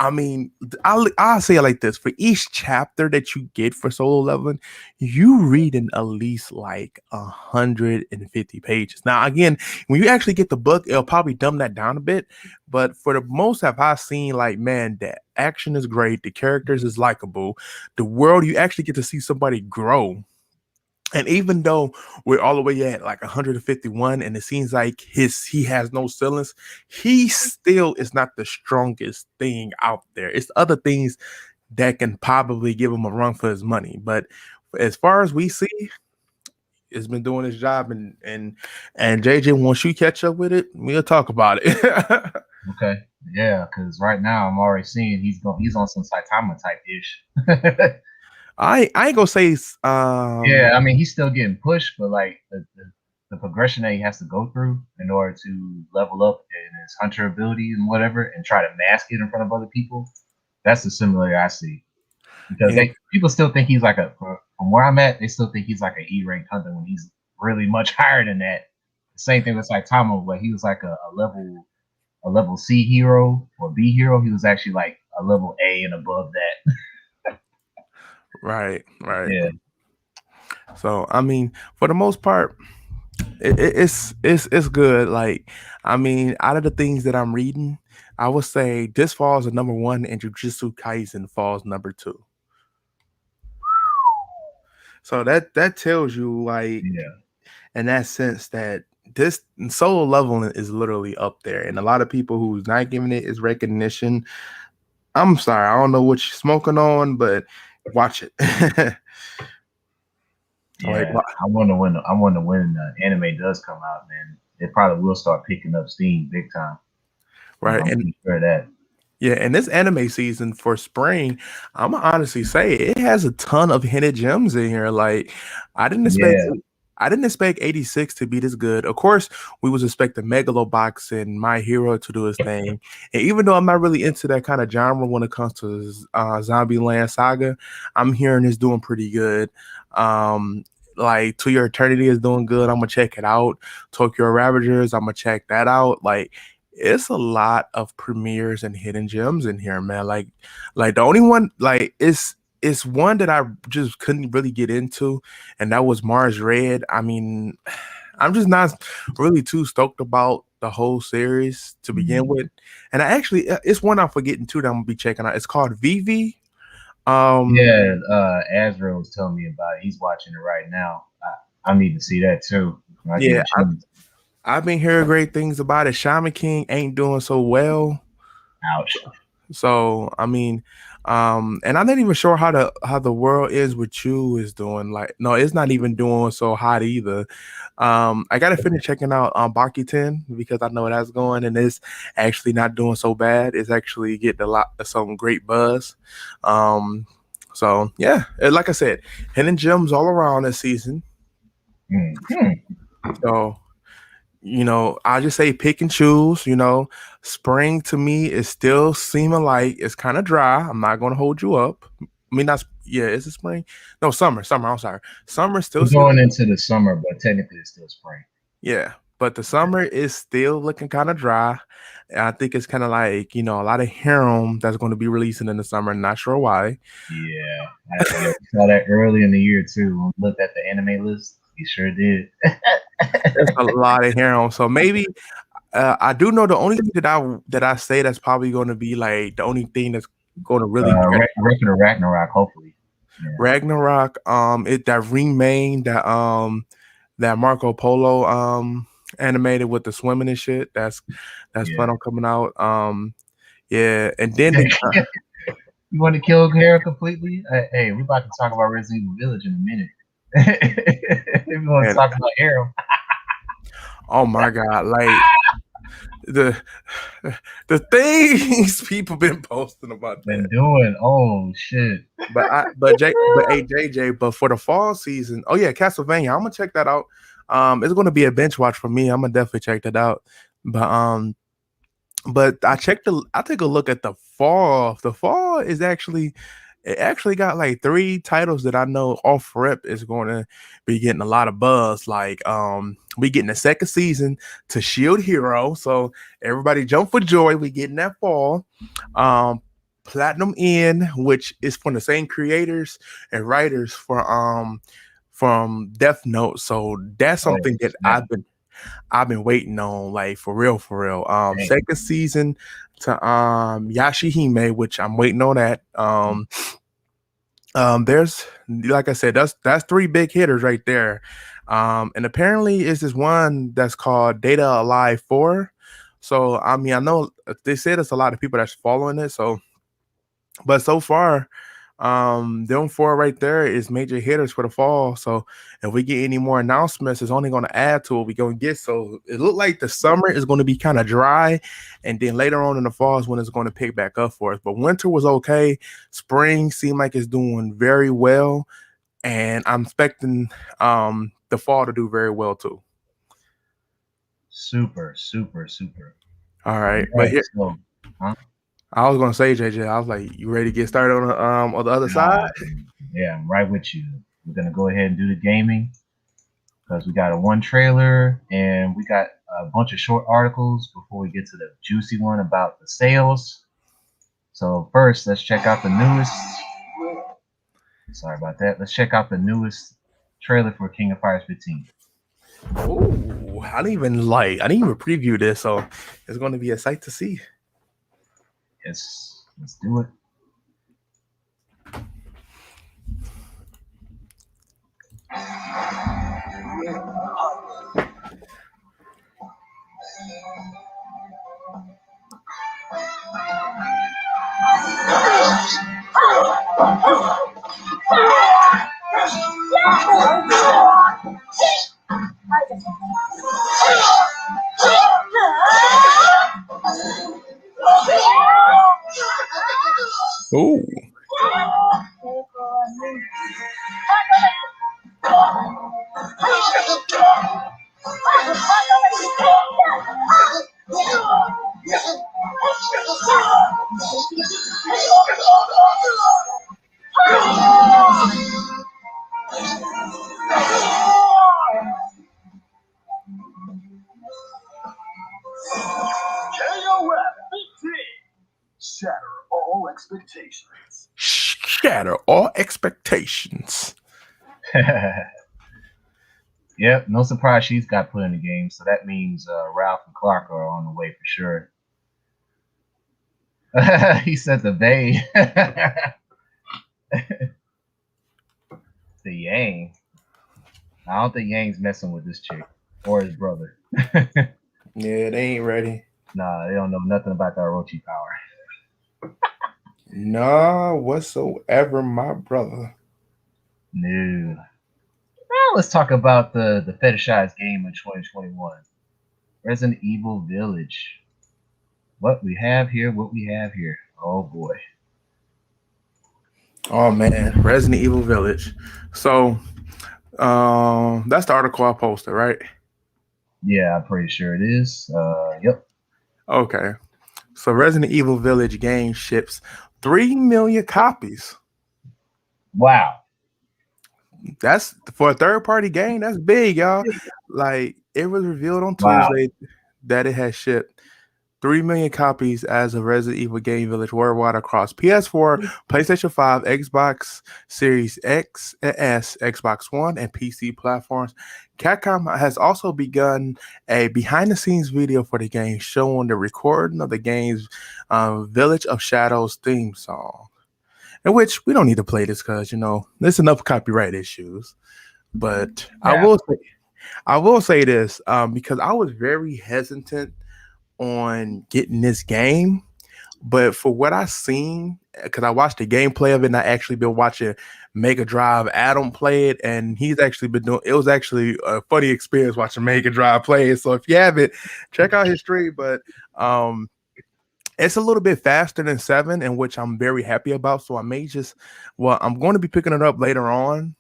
I mean, I'll say it like this: for each chapter that you get for solo leveling, you read in at least like 150 pages. Now, again, when you actually get the book, it'll probably dumb that down a bit. But for the most, have I seen like, man, the action is great, the characters is likable, the world you actually get to see somebody grow. And even though we're all the way at like 151, and it seems like he has no ceilings, he still is not the strongest thing out there. It's other things that can probably give him a run for his money. But as far as we see, it's been doing its job. And JJ, once you catch up with it, we'll talk about it. Okay. Yeah, because right now I'm already seeing he's on some Saitama type ish. I ain't gonna say Yeah, I mean he's still getting pushed, but like the progression that he has to go through in order to level up in his hunter ability and whatever, and try to mask it in front of other people. That's the similarity I see because and people still think he's like from where I'm at, they still think he's like an E ranked hunter when he's really much higher than that. Same thing with Saitama, but he was like a level C hero or B hero. He was actually like a level A and above that. right. Yeah, So I mean, for the most part, it's good. Like, I mean, out of the things that I'm reading, I would say this falls at number one, and Jujutsu Kaisen falls number two. So that tells you, like, yeah, in that sense, that this solo leveling is literally up there, and a lot of people who's not giving it is recognition. I'm sorry, I don't know what you're smoking on, but watch it. Like, yeah. I wonder when the anime does come out, man. It probably will start picking up steam big time. right, I'm and pretty sure of that. yeah, and this anime season for spring, I'm gonna honestly say it has a ton of hidden gems in here. Like, I didn't expect Yeah, I didn't expect 86 to be this good. Of course, we was expecting Megalobox and My Hero to do his thing. And even though I'm not really into that kind of genre when it comes to Zombie Land Saga, I'm hearing it's doing pretty good. Like To Your Eternity is doing good. I'm gonna check it out. Tokyo Ravagers, I'm gonna check that out. Like, it's a lot of premieres and hidden gems in here, man. Like the only one, like, it's one that I just couldn't really get into, and that was Mars Red. I mean, I'm just not really too stoked about the whole series to begin mhm. with. And I actually, it's one I'm forgetting too that I'm gonna be checking out. It's called Vivi. Um, Yeah. Azrael was telling me about it. He's watching it right now. I need to see that too. When I get yeah, a chance. I've been hearing great things about it. Shaman King ain't doing so well. Ouch. So I mean, and I'm not even sure how the world is with you is doing. Like, no, it's not even doing so hot either. I gotta finish checking out Baki 10 because I know that's going, and it's actually not doing so bad. It's actually getting a lot some great buzz. Um, so yeah, like I said, hidden gems all around this season. Hmm. So I just say pick and choose. Spring to me is still seeming like it's kind of dry. I'm not going to hold you up. I mean, that's yeah. Is it spring? No, summer. Summer. I'm sorry. Summer still We're seems going into the summer, but technically it's still spring. yeah. but the summer is still looking kind of dry. And I think it's kind of like, a lot of harem that's going to be releasing in the summer. Not sure why. Yeah, yeah, we saw that early in the year too. When we looked at the anime list, we sure did. There's a lot of harem. So maybe I do know the only thing that I say that's probably going to be like the only thing that's going to really Record of Ragnarok, hopefully. Yeah. Ragnarok. It that remake that Marco Polo animated with the swimming and shit. That's Yeah. fun on coming out. Yeah, and then they, You want to kill Hera completely? Hey, we're about to talk about Resident Evil Village in a minute. We want to talk about Hera. Oh my god, like the things people been posting about been doing. Oh shit. But JJ, but for the fall season, oh yeah, Castlevania, I'm gonna check that out. It's gonna be a bench watch for me. I'm gonna definitely check that out. But I take a look at the fall. The fall is actually got like 3 titles that I know off rip is going to be getting a lot of buzz. Like we getting a second season to Shield Hero, so everybody jump for joy. We getting that fall. Platinum End, which is from the same creators and writers from Death Note. So that's something that I've been waiting on, like for real. Second season to Yashihime, which I'm waiting on that. There's, like I said, that's 3 big hitters right there. And apparently it's this one that's called Data Alive 4. So I mean, I know they said there's a lot of people that's following it. So, but so far, them 4 right there is major hitters for the fall. So if we get any more announcements, it's only going to add to what we're going to get. So it looked like the summer is going to be kind of dry, and then later on in the fall is when it's going to pick back up for us. But winter was okay. Spring seemed like it's doing very well, and I'm expecting the fall to do very well too. Super. All right, but here, I was gonna say, JJ, I was like, you ready to get started on the other side? Yeah, I'm right with you. We're gonna go ahead and do the gaming because we got a 1 trailer and we got a bunch of short articles before we get to the juicy one about the sales. So first, let's check out the newest. Sorry about that. Let's check out the newest trailer for King of Fighters 15. Oh, I didn't even preview this, so it's going to be a sight to see. Yes, let's do it. Oh. Shatter all expectations. Shatter all expectations. Yep, no surprise she's got put in the game, so that means Ralph and Clark are on the way for sure. He said the Bay. The Yang. I don't think Yang's messing with this chick or his brother. Yeah, they ain't ready. Nah, they don't know nothing about the Orochi power. Nah, whatsoever, my brother. No. Now let's talk about the fetishized game of 2021. Resident Evil Village. What we have here. Oh boy. Oh man, Resident Evil Village. So that's the article I posted, right? Yeah, I'm pretty sure it is. Yep. Okay. So Resident Evil Village game ships 3 million copies. Wow. That's for a third-party game. That's big, y'all. Like It was revealed on Wow. Tuesday that it has shipped 3 million copies as of Resident Evil Game Village worldwide across PS4, PlayStation 5, Xbox Series X and S, Xbox One, and PC platforms. Capcom has also begun a behind-the-scenes video for the game showing the recording of the game's Village of Shadows theme song. In which we don't need to play this because there's enough copyright issues. But Yeah. I will say this because I was very hesitant on getting this game, but for what I seen, because I watched the gameplay of it, and I actually been watching Mega Drive Adam play it, and he's actually been doing. It was actually a funny experience watching Mega Drive play it. So if you haven't, check out his stream. But it's a little bit faster than 7, and which I'm very happy about. So I may I'm going to be picking it up later on.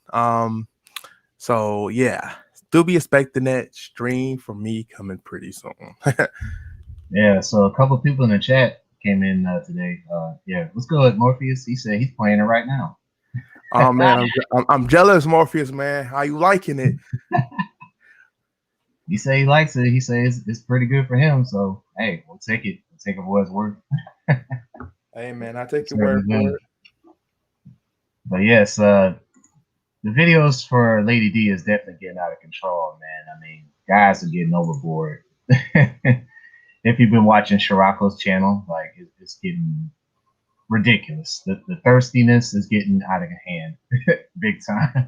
So yeah, still be expecting that stream for me coming pretty soon. Yeah, so a couple people in the chat came in today. Yeah, what's good, Morpheus? He said he's playing it right now. Oh man, I'm jealous, Morpheus, man. How you liking it? He say he likes it. He says it's pretty good for him. So hey, we'll take it. We'll take it for what it's worth. Hey man, I take your word for it. But yes, the videos for Lady D is definitely getting out of control, man. I mean, guys are getting overboard. If you've been watching Shirako's channel, like it's getting ridiculous. The thirstiness is getting out of hand, big time.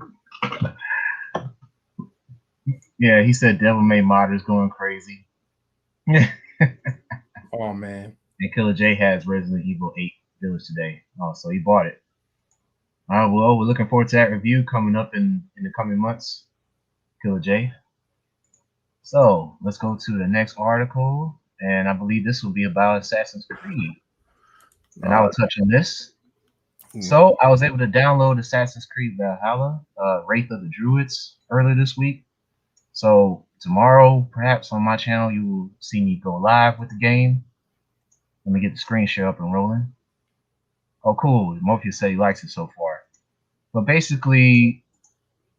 Yeah, he said Devil May Modders going crazy. Oh man. And Killer J has Resident Evil 8 Village today. Oh, so he bought it. Well, we're looking forward to that review coming up in the coming months. Killer J. So let's go to the next article, and I believe this will be about Assassin's Creed. And I will touch on this. So I was able to download Assassin's Creed Valhalla, Wraith of the Druids, earlier this week. So tomorrow, perhaps on my channel, you will see me go live with the game. Let me get the screen share up and rolling. Oh, cool. Morpheus said he likes it so far. But basically,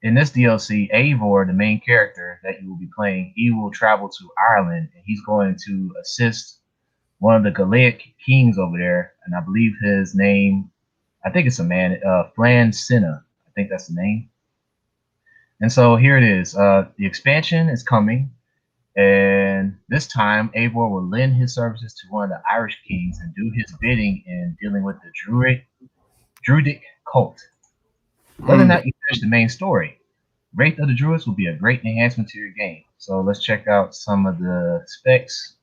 in this DLC, Eivor, the main character that you will be playing, he will travel to Ireland, and he's going to assist one of the Gaelic kings over there. And I believe his name, I think it's a man, Flan Senna. I think that's the name. And so here it is. The expansion is coming. And this time, Eivor will lend his services to one of the Irish kings and do his bidding in dealing with the Druidic cult. Whether or not you finish the main story, Wraith of the Druids will be a great enhancement to your game. So let's check out some of the specs.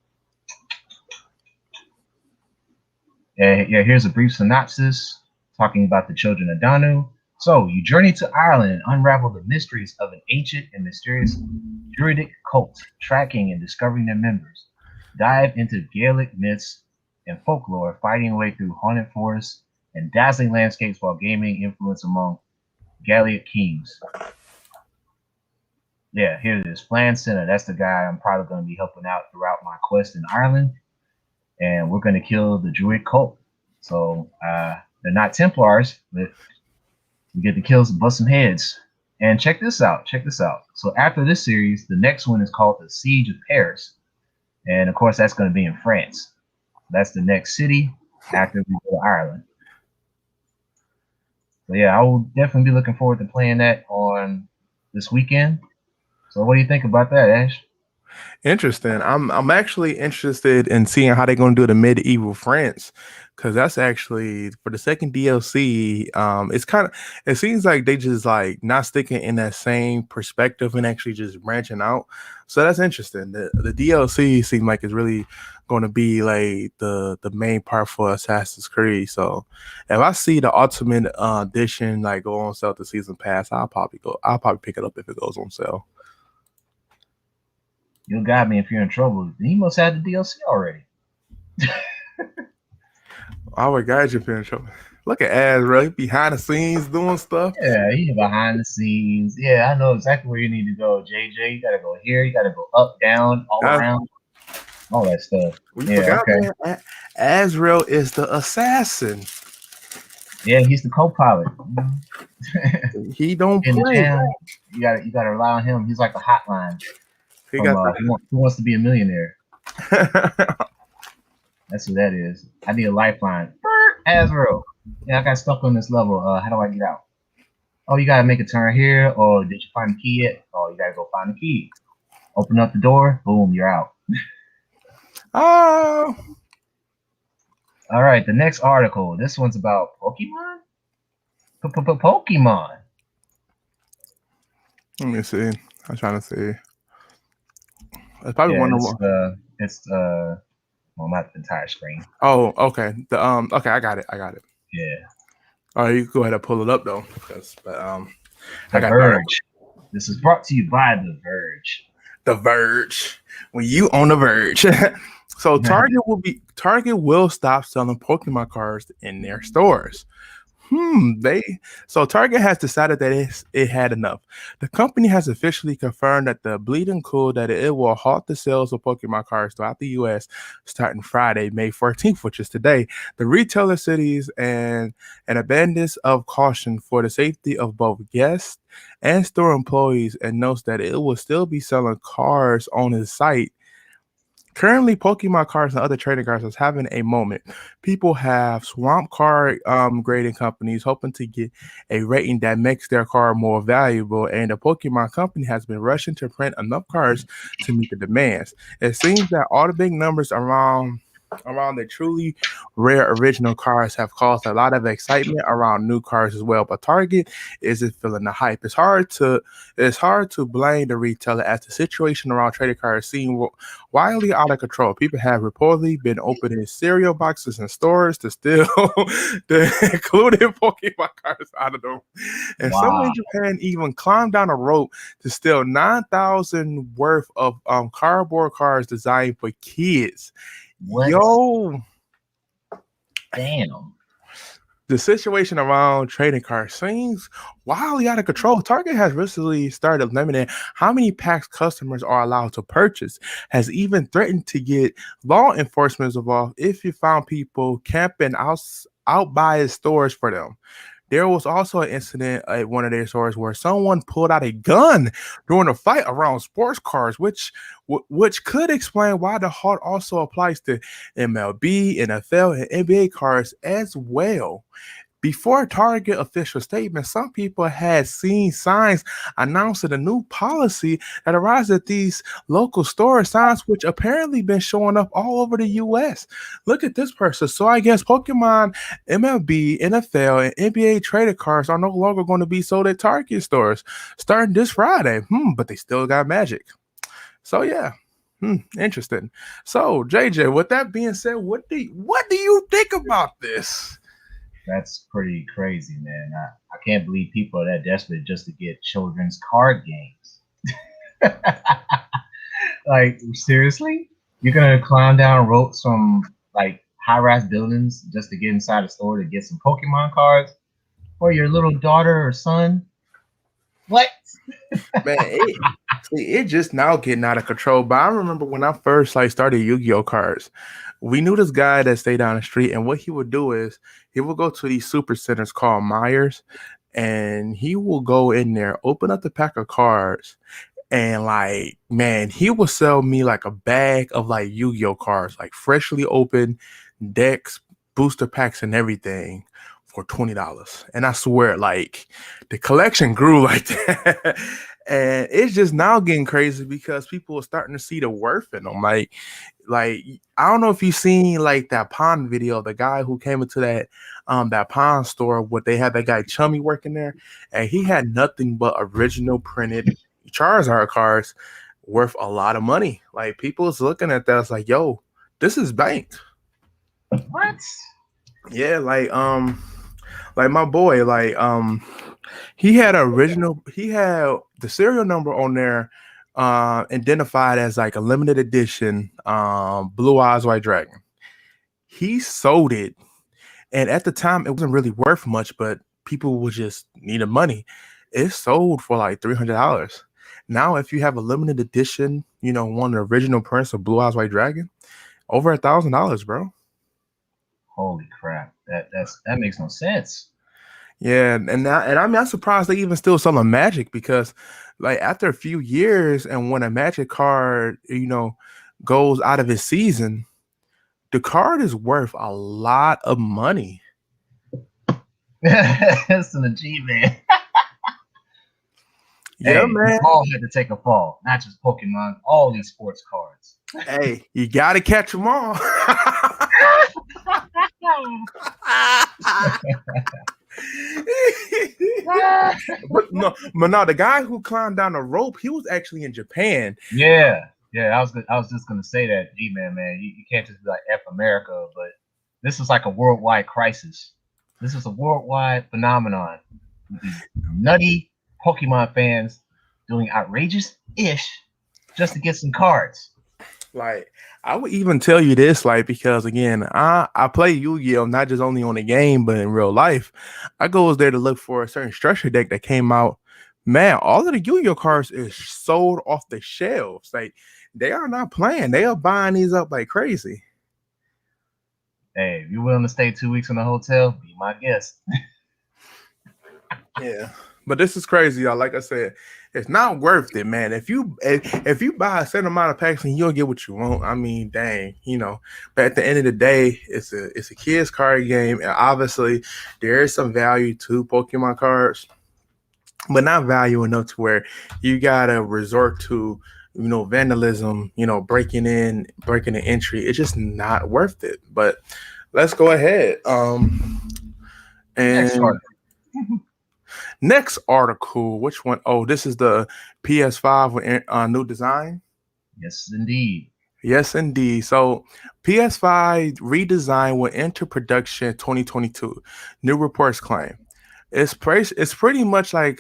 Yeah, here's a brief synopsis talking about the children of Danu. So you journey to Ireland and unravel the mysteries of an ancient and mysterious Druidic cult, tracking and discovering their members. Dive into Gaelic myths and folklore, fighting your way through haunted forests and dazzling landscapes while gaining influence among Gaelic kings. Yeah, here it is. Flan Senna. That's the guy I'm probably going to be helping out throughout my quest in Ireland. And we're going to kill the Druid cult. So they're not Templars, but we get to kill some, bust some heads. And check this out. Check this out. So after this series, the next one is called The Siege of Paris. And of course, that's going to be in France. That's the next city after we go to Ireland. So yeah, I will definitely be looking forward to playing that on this weekend. So what do you think about that, Ash? Interesting. I'm actually interested in seeing how they're going to do the medieval France, because that's actually for the second DLC. It seems like they just like not sticking in that same perspective and actually just branching out. So that's interesting. The DLC seems like it's really going to be like the main part for Assassin's Creed. So if I see the Ultimate Edition like go on sale to Season Pass, I'll probably pick it up if it goes on sale. You'll guide me if you're in trouble. He must have the DLC already. I would guide you if you're in trouble. Look at Azrael, behind the scenes doing stuff. Yeah, he's behind the scenes. Yeah, I know exactly where you need to go, JJ. You gotta go here. You gotta go up, down, all around, all that stuff. You forgot, man. Azrael is the assassin. Yeah, he's the co-pilot. He don't play. You gotta rely on him. He's like a hotline. He from got Who Wants to Be a Millionaire. the That's who that is. I need a lifeline. Azro. Yeah, I got stuck on this level. How do I get out? Oh, you gotta make a turn here. Or did you find the key yet? Oh, you gotta go find the key. Open up the door. Boom, you're out. Oh, All right, the next article. This one's about Pokemon. Pokemon. let me see. I'm trying to see. It's probably Yeah, one of them. well, not the entire screen. Oh, okay. Okay, I got it. Yeah, All right, you can go ahead and pull it up though, but The I got it. Verge. This is brought to you by The Verge. The Verge. When you on the Verge. So Target will stop selling Pokemon cards in their stores. So Target has decided that it had enough. The company has officially confirmed that the bleeding cool that it will halt the sales of Pokemon cards throughout the U.S. starting Friday, May 14th, which is today. The retailer cities and an abundance of caution for the safety of both guests and store employees, and notes that it will still be selling cards on its site. Currently, Pokemon cards and other trading cards is having a moment. People have swamp card grading companies hoping to get a rating that makes their card more valuable, and the Pokemon company has been rushing to print enough cards to meet the demands. It seems that all the big numbers around the truly rare original cards have caused a lot of excitement around new cards as well. But Target isn't feeling the hype. It's hard to blame the retailer as the situation around trading cards seems wildly out of control. People have reportedly been opening cereal boxes in stores to steal the included Pokemon cards out of them. And someone in Japan even climbed down a rope to steal 9,000 worth of cardboard cards designed for kids. What? Yo, Damn. the situation around trading cards seems wildly out of control. Target has recently started limiting how many packs customers are allowed to purchase, has even threatened to get law enforcement involved if you found people camping out by its stores for them. There was also an incident at one of their stores where someone pulled out a gun during a fight around sports cars, which could explain why the halt also applies to MLB, NFL, and NBA cars as well. Before Target official statement, some people had seen signs announcing a new policy that arrives at these local store signs, which apparently been showing up all over the U.S. Look at this person. So I guess Pokemon, MLB, NFL, and NBA traded cards are no longer going to be sold at Target stores starting this Friday. But they still got Magic. So yeah. Interesting. So JJ, with that being said, what do you think about this? That's pretty crazy, man. I can't believe people are that desperate just to get children's card games. Like, seriously? You're gonna climb down ropes from like high-rise buildings just to get inside a store to get some Pokemon cards for your little daughter or son? What? Man, it just now getting out of control. But I remember when I first started Yu-Gi-Oh cards, we knew this guy that stayed down the street, and what he would do is he would go to these super centers called Myers, and he will go in there, open up the pack of cards, and man, he will sell me like a bag of Yu-Gi-Oh cards, like freshly opened decks, booster packs, and everything for $20. And I swear, the collection grew like that. And it's just now getting crazy because people are starting to see the worth in them. Like I don't know if you've seen that Pond video, the guy who came into that Pond store where they had that guy Chummy working there, and he had nothing but original printed Charizard cards worth a lot of money. Like people's looking at that, it's like, yo, this is banked. What? Yeah, like my boy, he had the serial number on there identified as a limited edition Blue Eyes White Dragon. He sold it, and at the time it wasn't really worth much, but people would just needed money. It sold for $300. Now if you have a limited edition, one of the original prints of Blue Eyes White Dragon, over $1,000, bro. Holy crap. That makes no sense. Yeah, and I mean I'm surprised they even still selling Magic because like after a few years and when a Magic card, goes out of its season, the card is worth a lot of money. Listen to G Man. Yeah, Hey, we man. all had to take a fall, not just Pokemon, all these sports cards. Hey, you got to catch them all. but no, the guy who climbed down the rope, he was actually in Japan. Yeah. I was just gonna say that, G-Man, man. You can't just be like F America, but this is like a worldwide crisis. This is a worldwide phenomenon. These nutty Pokemon fans doing outrageous-ish just to get some cards. Like, I would even tell you this, like, because again, I play Yu-Gi-Oh! Not just only on the game, but in real life. I goes there to look for a certain structure deck that came out. Man, all of the Yu-Gi-Oh! Cards is sold off the shelves. Like, they are not playing. They are buying these up like crazy. Hey, if you're willing to stay 2 weeks in a hotel, be my guest. Yeah, but this is crazy, y'all. Like I said, it's not worth it, man. If you buy a certain amount of packs and you'll get what you want, I mean, dang, But at the end of the day, it's a kids card game, and obviously there is some value to Pokemon cards, but not value enough to where you gotta resort to vandalism, breaking the entry. It's just not worth it. But let's go ahead. And next article, which one? Oh, this is the PS5 with new design. Yes, indeed. Yes, indeed. So PS5 redesign will enter production 2022. New reports claim. It's pretty much like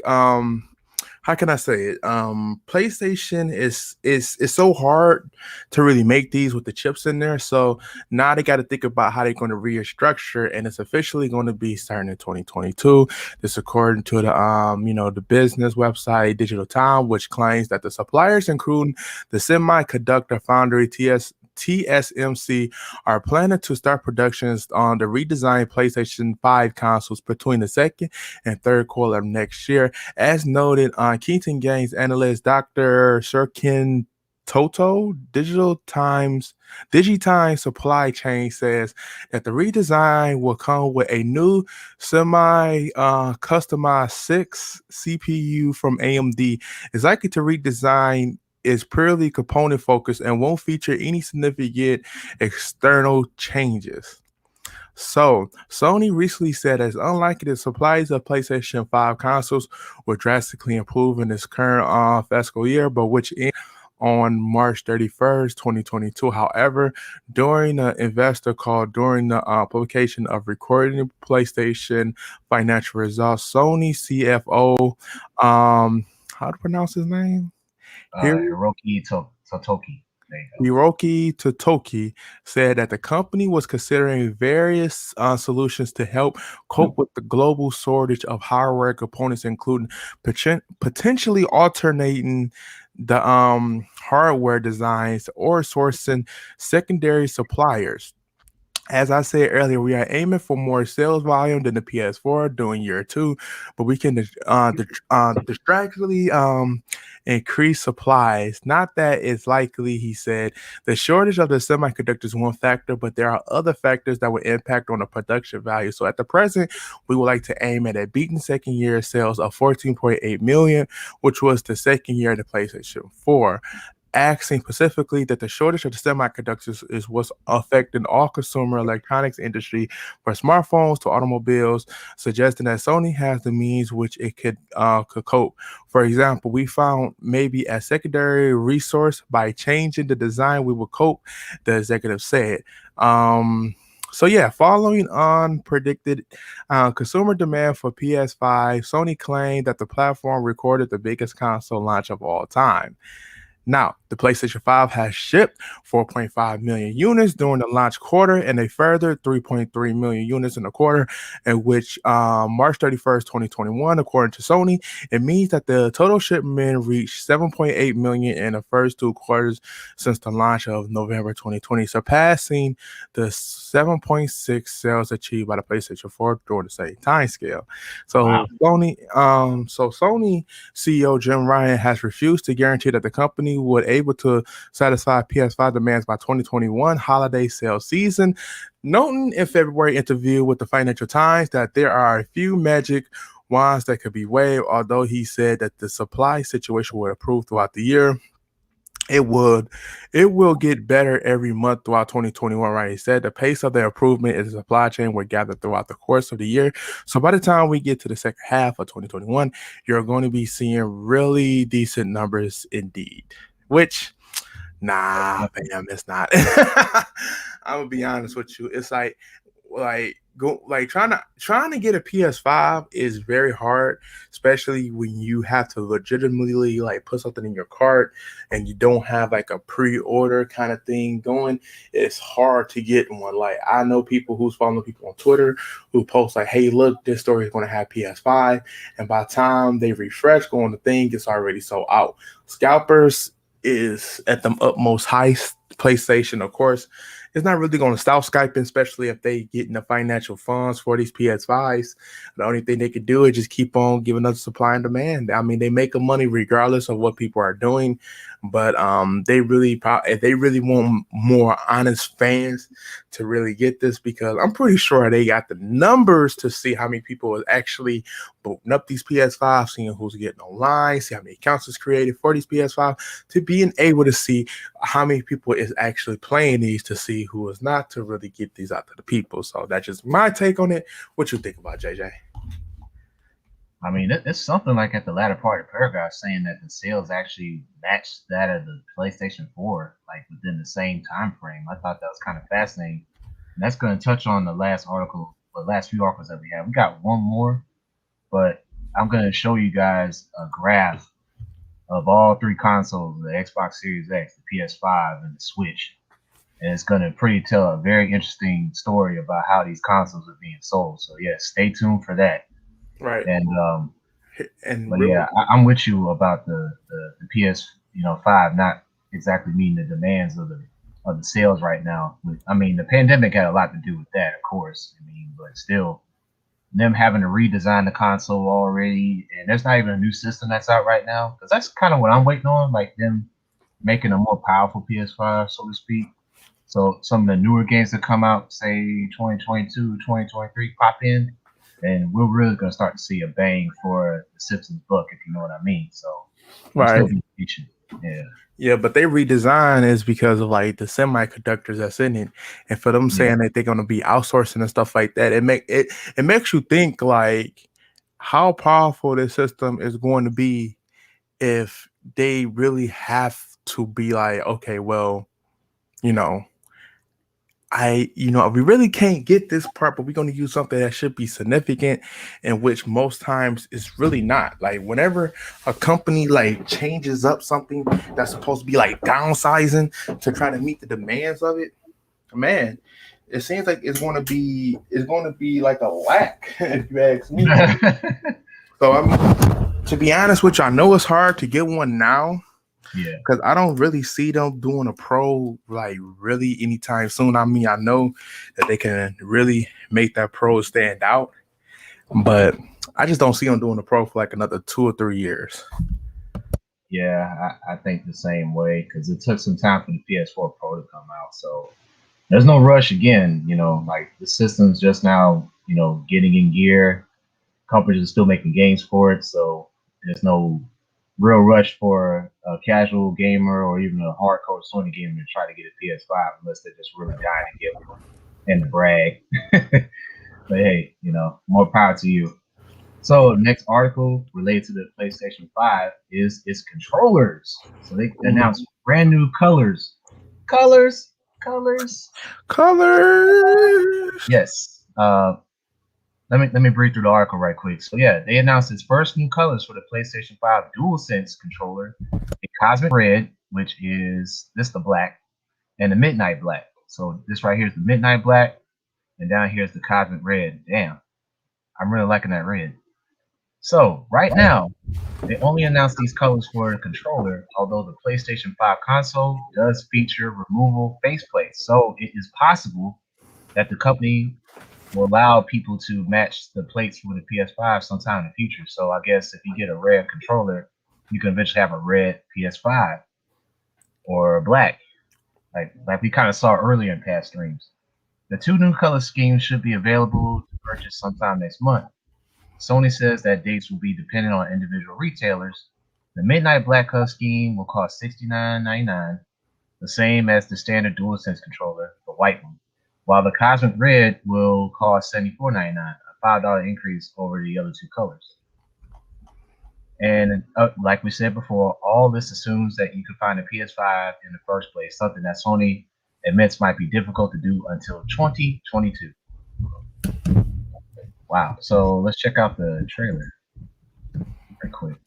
how can I say it? PlayStation is so hard to really make these with the chips in there. So now they got to think about how they're going to restructure, and it's officially going to be starting in 2022. This according to the business website Digital Time, which claims that the suppliers, including the semiconductor foundry TSMC, are planning to start productions on the redesigned PlayStation 5 consoles between the second and third quarter of next year. As noted on Keaton Games analyst Dr. Shurkin Toto, Digitime supply chain says that the redesign will come with a new customized 6 CPU from AMD. It's likely to redesign is purely component focused and won't feature any significant external changes. So, Sony recently said that it's unlikely the supplies of PlayStation 5 consoles will drastically improve in this current fiscal year, but which ends on March 31st, 2022. However, during the investor call, during the publication of recording PlayStation financial results, Sony CFO, how to pronounce his name? Hiroki Totoki. Hiroki Totoki said that the company was considering various solutions to help cope with the global shortage of hardware components, including potentially alternating the hardware designs or sourcing secondary suppliers. As I said earlier, we are aiming for more sales volume than the PS4 during year 2, but we can distractedly increase supplies. Not that it's likely, he said. The shortage of the semiconductors is one factor, but there are other factors that will impact on the production value. So at the present, we would like to aim at a beaten second year sales of 14.8 million, which was the second year of the PlayStation 4. Asking specifically that the shortage of the semiconductors is what's affecting all consumer electronics industry, from smartphones to automobiles, suggesting that Sony has the means which it could cope. For example, we found maybe a secondary resource by changing the design we would cope, the executive said. So yeah, following on predicted consumer demand for PS5, Sony claimed that the platform recorded the biggest console launch of all time. Now, the PlayStation 5 has shipped 4.5 million units during the launch quarter and a further 3.3 million units in the quarter, in which March 31st, 2021, according to Sony, it means that the total shipment reached 7.8 million in the first 2 quarters since the launch of November 2020, surpassing the 7.6 sales achieved by the PlayStation 4 during the same time scale. So Wow. Sony CEO Jim Ryan has refused to guarantee that the company would able to satisfy PS5 demands by 2021 holiday sales season, noting in February interview with the Financial Times that there are a few magic wands that could be waved, although he said that the supply situation would improve throughout the year. It will get better every month throughout 2021, right? He said the pace of the improvement in the supply chain will gather throughout the course of the year. So by the time we get to the second half of 2021, you're going to be seeing really decent numbers indeed. Which, nah, fam, it's not. I'm gonna be honest with you. It's like trying to get a PS5 is very hard, especially when you have to legitimately like put something in your cart and you don't have like a pre-order kind of thing going. It's hard to get one. Like I know people who's following people on Twitter who post like, hey, look, this story is going to have PS5, and by the time they refresh go on the thing, it's already sold out. Scalpers is at the utmost high. PlayStation, of course, it's not really going to stop Skyping, especially if they get in the financial funds for these PS5s. The only thing they could do is just keep on giving us supply and demand. I mean, they make money regardless of what people are doing, but if they really want more honest fans to really get this, because I'm pretty sure they got the numbers to see how many people is actually booting up these PS5, seeing who's getting online, see how many accounts is created for these PS5, to being able to see how many people is actually playing these, to see who is not, to really get these out to the people. So that's just my take on it. What you think about, JJ? I mean, it's something like at the latter part of the paragraph saying that the sales actually matched that of the PlayStation 4, like within the same time frame. I thought that was kind of fascinating. And that's going to touch on the last article, the last few articles that we have. We got one more, but I'm going to show you guys a graph of all 3 consoles, the Xbox Series X, the PS5, and the Switch. And it's going to tell a very interesting story about how these consoles are being sold. So, yeah, stay tuned for that. Right. But really, yeah, I'm with you about the PS5 not exactly meeting the demands of the sales right now. I mean, the pandemic had a lot to do with that, of course. I mean, but still, them having to redesign the console already, and there's not even a new system that's out right now, because that's kind of what I'm waiting on, like them making a more powerful PS5, so to speak. So some of the newer games that come out, say 2022, 2023, pop in, and we're really gonna start to see a bang for the Simpsons book, if you know what I mean. So right. Yeah, but they redesign is because of like the semiconductors that's in it, and for them saying that they're gonna be outsourcing and stuff like that, it makes you think like how powerful this system is going to be if they really have to be like, okay, well, we really can't get this part, but we're going to use something that should be significant, and which most times is really not. Like whenever a company like changes up something that's supposed to be like downsizing to try to meet the demands of it, man, it seems like it's going to be like a lack, if you ask me. So to be honest with you, I know it's hard to get one now. Yeah, because I don't really see them doing a pro like really anytime soon. I mean, I know that they can really make that pro stand out, but I just don't see them doing a pro for like another 2 or 3 years. Yeah, I think the same way, because it took some time for the PS4 Pro to come out. So there's no rush again. Like the system's just now, getting in gear. Companies are still making games for it, so there's no real rush for a casual gamer or even a hardcore Sony gamer to try to get a PS5 unless they're just really dying to get one and brag. But hey, more power to you. So next article related to the PlayStation 5 is its controllers. So they announced brand new colors. Colors. Yes. Let me breathe through the article right quick. So yeah, they announced its first new colors for the PlayStation 5 DualSense controller: a cosmic red, which is this the black, and the midnight black. So this right here is the midnight black, and down here is the cosmic red. Damn, I'm really liking that red. So right now, they only announced these colors for the controller, although the PlayStation 5 console does feature removable faceplates. So it is possible that the company will allow people to match the plates for the PS5 sometime in the future. So I guess if you get a red controller, you can eventually have a red PS5 or a black, like we kind of saw earlier in past streams. The two new color schemes should be available to purchase sometime next month. Sony says that dates will be dependent on individual retailers. The Midnight Black color scheme will cost $69.99, the same as the standard DualSense controller, the white one, while the Cosmic Red will cost $74.99, a $5 increase over the other two colors. And like we said before, all this assumes that you can find a PS5 in the first place, something that Sony admits might be difficult to do until 2022. Wow. So let's check out the trailer real quick.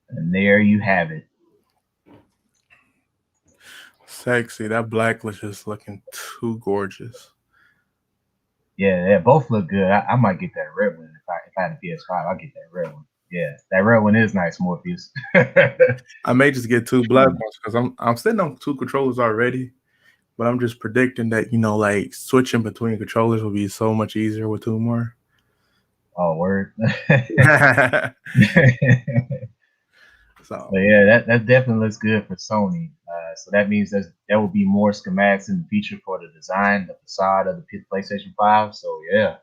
And there you have it. Sexy. That black was just looking too gorgeous. Yeah, they both look good. I might get that red one if I had a PS5. I'll get that red one. Yeah, that red one is nice, Morpheus. I may just get two black ones because I'm sitting on two controllers already, but I'm just predicting that like switching between controllers will be so much easier with two more. Oh, word. So but yeah, that definitely looks good for Sony. So that means there will be more schematics in the future for the design, the facade of the PlayStation 5. So yeah,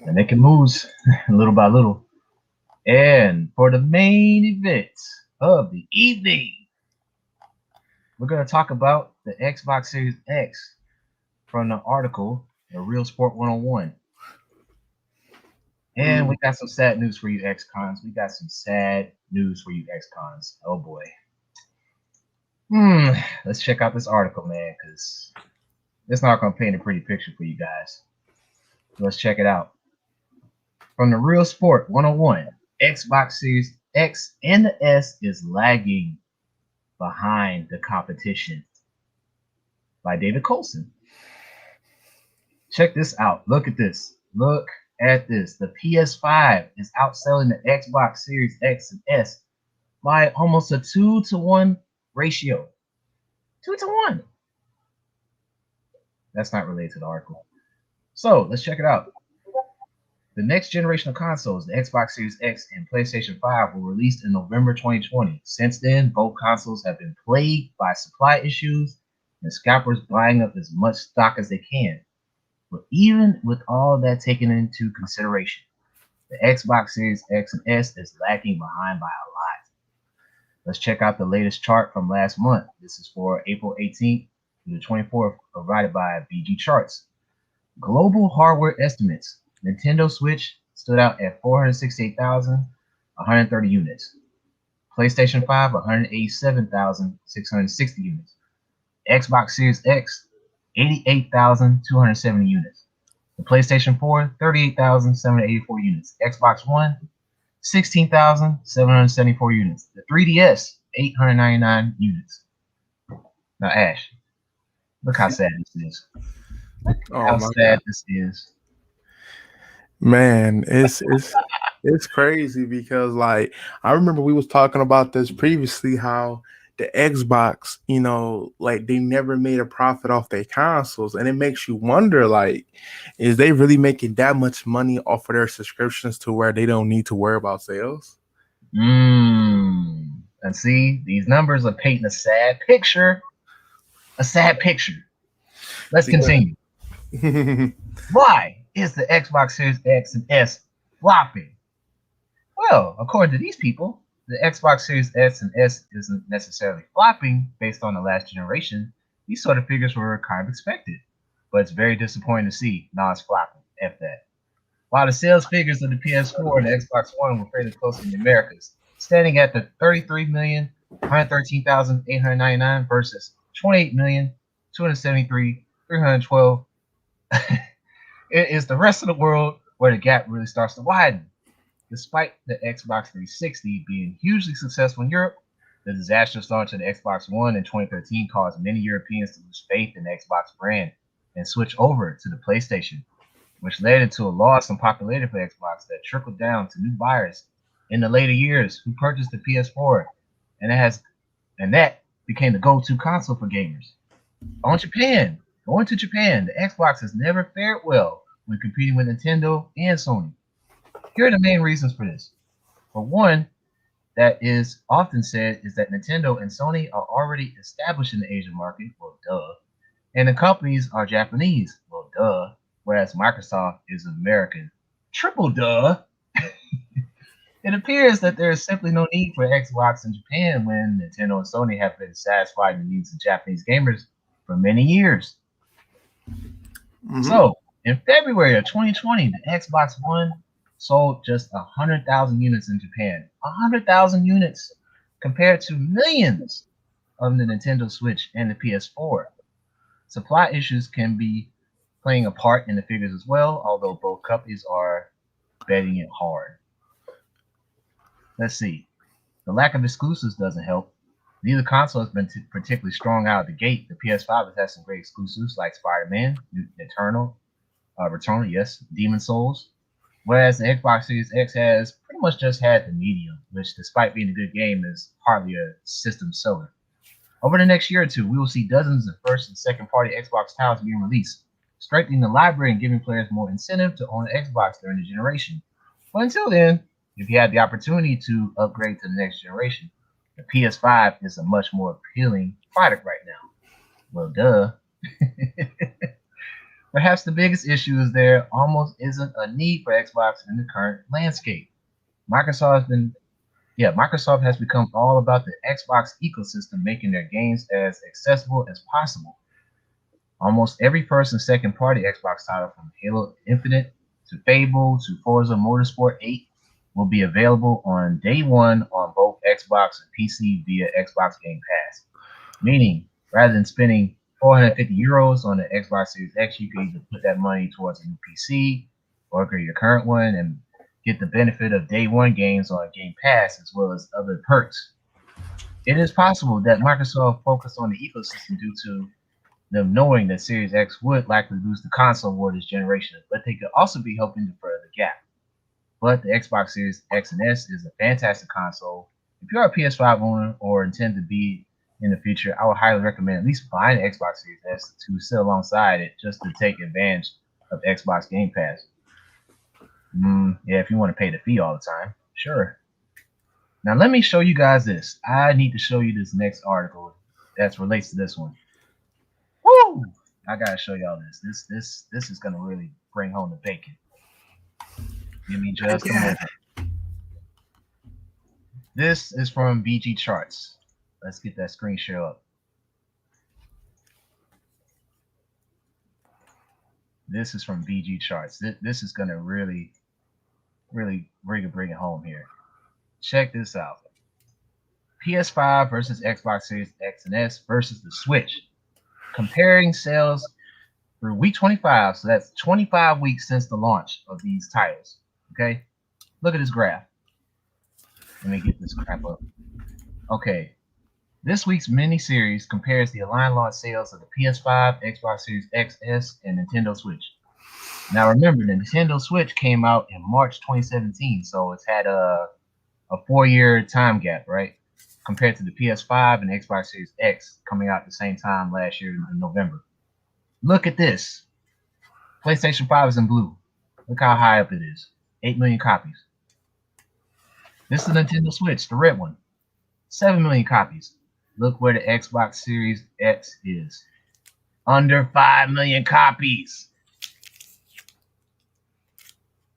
and they can move little by little. And for the main event of the evening, we're going to talk about the Xbox Series X from the article, The Real Sport 101. And we got some sad news for you X-Cons. We got some sad news for you X-Cons. Oh boy. Let's check out this article, man, because it's not going to paint a pretty picture for you guys. Let's check it out. From the Real Sport 101, Xbox Series X and the S is lagging behind the competition, by David Coulson. Check this out. Look at this. Look at this. The PS5 is outselling the Xbox Series X and S by almost a 2-to-1 ratio. 2-to-1. That's not related to the article. So let's check it out. The next generation of consoles, the Xbox Series X and PlayStation 5, were released in November 2020. Since then, both consoles have been plagued by supply issues and scalpers buying up as much stock as they can. But even with all that taken into consideration, the Xbox Series X and S is lagging behind by a lot. Let's check out the latest chart from last month. This is for April 18th to the 24th, provided by BG Charts. Global hardware estimates. Nintendo Switch stood out at 468,130 units. PlayStation 5, 187,660 units. Xbox Series X, 88,270 units. The PlayStation 4, 38,784 units. Xbox One, 16,774 units. The 3DS, 899 units. Now, Ash, look how sad this is. How sad this is. Man, it's crazy because like I remember we was talking about this previously, how the Xbox, like they never made a profit off their consoles, and it makes you wonder, like, is they really making that much money off of their subscriptions to where they don't need to worry about sales? And see, these numbers are painting a sad picture. A sad picture. Let's continue. Why is the Xbox Series X and S flopping? Well, according to these people, the Xbox Series X and S isn't necessarily flopping based on the last generation, these sort of figures were kind of expected. But it's very disappointing to see now it's flopping. F that. While the sales figures of the PS4 and the Xbox One were fairly close in the Americas, standing at the 33,113,899 versus 28,273,312. It is the rest of the world where the gap really starts to widen. Despite the Xbox 360 being hugely successful in Europe, the disastrous launch of the Xbox One in 2013 caused many Europeans to lose faith in the Xbox brand and switch over to the PlayStation, which led into a loss in popularity for Xbox that trickled down to new buyers in the later years who purchased the PS4, and that became the go-to console for gamers. Going to Japan, the Xbox has never fared well when competing with Nintendo and Sony. Here are the main reasons for this. For one, that is often said is that Nintendo and Sony are already established in the Asian market, well, duh, and the companies are Japanese, well, duh, whereas Microsoft is American, triple duh. It appears that there is simply no need for Xbox in Japan when Nintendo and Sony have been satisfying the needs of Japanese gamers for many years. So, in February of 2020, the Xbox One sold just 100,000 units in Japan. 100,000 units compared to millions of the Nintendo Switch and the PS4. Supply issues can be playing a part in the figures as well, although both companies are betting it hard. Let's see. The lack of exclusives doesn't help. Neither console has been particularly strong out of the gate. The PS5 has had some great exclusives like Spider-Man, Returnal, yes, Demon Souls. Whereas the Xbox Series X has pretty much just had the medium, which despite being a good game is hardly a system seller. Over the next year or two, we will see dozens of first and second party Xbox titles being released, strengthening the library and giving players more incentive to own an Xbox during the generation. But until then, if you have the opportunity to upgrade to the next generation, the PS5 is a much more appealing product right now. Well, duh. Perhaps the biggest issue is there almost isn't a need for Xbox in the current landscape. Microsoft has become all about the Xbox ecosystem, making their games as accessible as possible. Almost every first and second party Xbox title from Halo Infinite to Fable to Forza Motorsport 8 will be available on day one on both Xbox and PC via Xbox Game Pass. Meaning, rather than spending 450 euros on the Xbox Series X, you can either put that money towards a new PC or upgrade your current one and get the benefit of day one games on Game Pass as well as other perks. It is possible that Microsoft focused on the ecosystem due to them knowing that Series X would likely lose the console war this generation, but they could also be helping to further the gap. But the Xbox Series X and S is a fantastic console. If you're a PS5 owner or intend to be in the future, I would highly recommend at least buying the Xbox Series S to sit alongside it just to take advantage of Xbox Game Pass. Yeah, if you want to pay the fee all the time, sure. Now let me show you guys this. I need to show you this next article that relates to this one. Woo! I gotta show y'all this. This is gonna really bring home the bacon. Give me just a moment. This is from BG Charts. Let's get that screen share up. This is from BG Charts. This is gonna really bring it home here. Check this out. PS5 versus Xbox Series X and S versus the Switch. Comparing sales through week 25, so that's 25 weeks since the launch of these titles. Okay, look at this graph. Let me get this crap up. Okay, this week's mini-series compares the aligned launch sales of the PS5, Xbox Series X, S, and Nintendo Switch. Now remember, the Nintendo Switch came out in March 2017, so it's had a 4-year time gap, right? Compared to the PS5 and Xbox Series X coming out at the same time last year in November. Look at this. PlayStation 5 is in blue. Look how high up it is. 8 million copies. This is the Nintendo Switch, the red one. 7 million copies. Look where the Xbox Series X is. Under 5 million copies.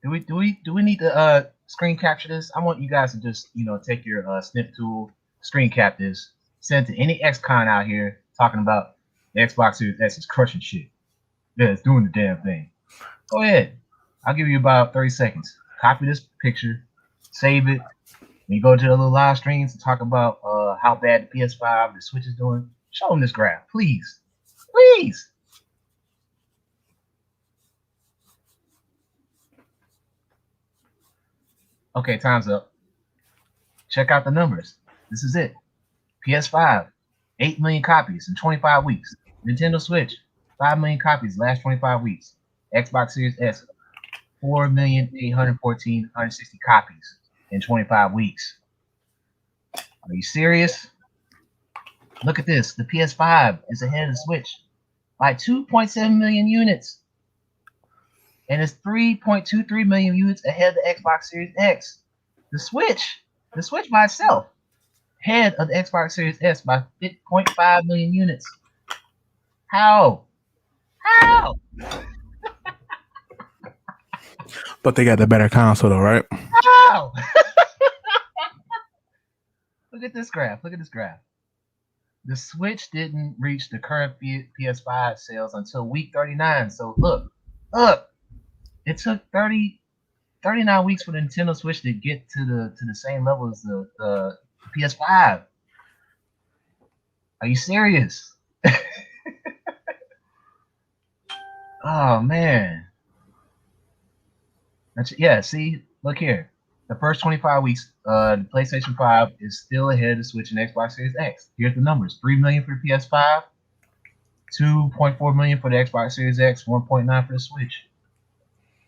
Do we need to screen capture this. I want you guys to just, take your snip tool, screen cap this, send it to any ex-con out here talking about the Xbox Series S is crushing shit. Yeah, it's doing the damn thing. Go ahead. I'll give you about 30 seconds. Copy this picture, save it. When you go to the little live streams and talk about how bad the PS5, the Switch is doing, show them this graph, please. Please. Okay, time's up. Check out the numbers. This is it. PS5, 8 million copies in 25 weeks. Nintendo Switch, 5 million copies last 25 weeks. Xbox Series S, 4,814,160 copies in 25 weeks. Are you serious? Look at this. The PS5 is ahead of the Switch by 2.7 million units. And it's 3.23 million units ahead of the Xbox Series X. The Switch by itself, ahead of the Xbox Series S by 0.5 million units. How? But they got the better console, though, right? How? Look at this graph. The Switch didn't reach the current PS5 sales until week 39. So look. It took 39 weeks for the Nintendo Switch to get to the same level as the PS5. Are you serious? Oh man. Yeah, see, look here. The first 25 weeks, the PlayStation 5 is still ahead of the Switch and Xbox Series X. Here's the numbers: 3 million for the PS5, 2.4 million for the Xbox Series X, 1.9 for the Switch.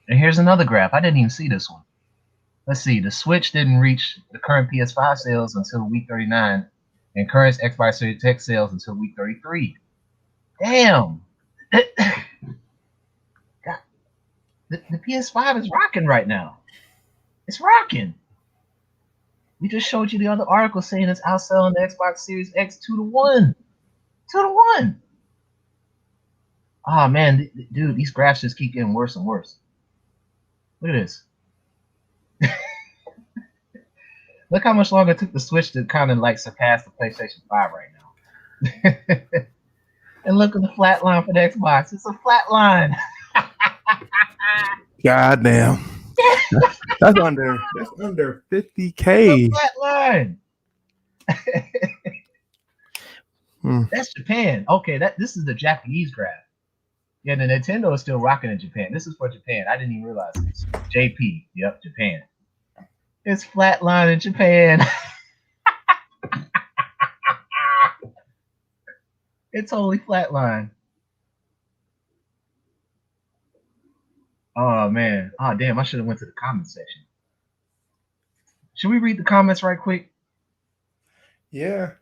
And here's another graph. I didn't even see this one. Let's see. The Switch didn't reach the current PS5 sales until week 39, and current Xbox Series X sales until week 33. Damn. God. The PS5 is rocking right now. It's rocking. We just showed you the other article saying it's outselling the Xbox Series X 2-1. 2-1. Oh man, dude, these graphs just keep getting worse and worse. Look at this. Look how much longer it took the Switch to kind of like surpass the PlayStation 5 right now. And look at the flat line for the Xbox. It's a flat line. God damn. That's under 50K. Flat line. That's Japan. Okay, this is the Japanese graph. Yeah, the Nintendo is still rocking in Japan. This is for Japan. I didn't even realize this. JP. Yep, Japan. It's flatline in Japan. It's totally flatline. Oh man. Oh damn, I should have went to the comment section. Should we read the comments right quick? Yeah.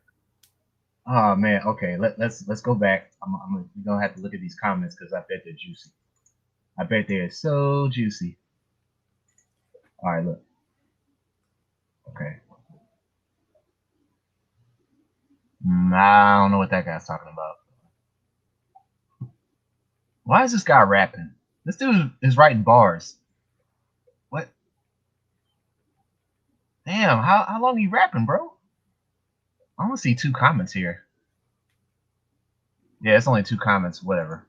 Oh man, okay. Let's go back. We're gonna have to look at these comments because I bet they're juicy. I bet they're so juicy. All right, look. Okay. I don't know what that guy's talking about. Why is this guy rapping? This dude is writing bars. What? Damn, how long are you rapping, bro? I want to see 2 comments here. Yeah, it's only 2 comments, whatever.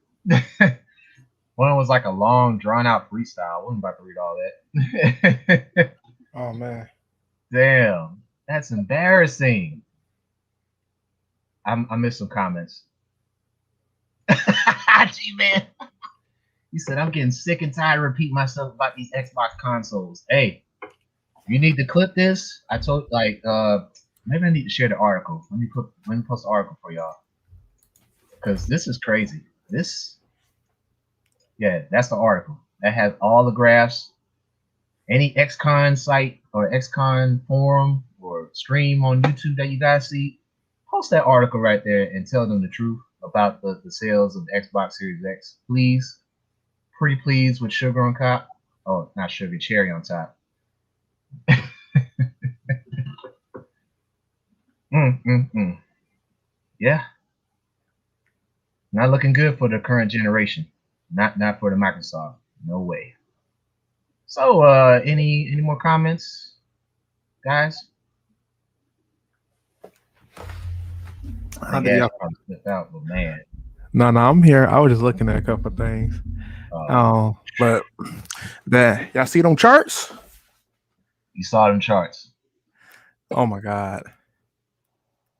One was like a long, drawn-out freestyle. I wasn't about to read all that. Oh, man. Damn, that's embarrassing. I missed some comments. G-Man. He said, I'm getting sick and tired of repeating myself about these Xbox consoles. Hey, you need to clip this. I told, maybe I need to share the article. Let me post the article for y'all. Because this is crazy. Yeah, that's the article. That has all the graphs. Any XCon site or XCon forum or stream on YouTube that you guys see, post that article right there and tell them the truth about the sales of the Xbox Series X. Please. Pretty please with sugar on top. Oh, not sugar, cherry on top. Yeah. Not looking good for the current generation. Not for the Microsoft. No way. So, any more comments, guys? I think Ash probably slipped out, but man. No, I'm here. I was just looking at a couple of things. But that y'all see them charts? You saw them charts. Oh my God.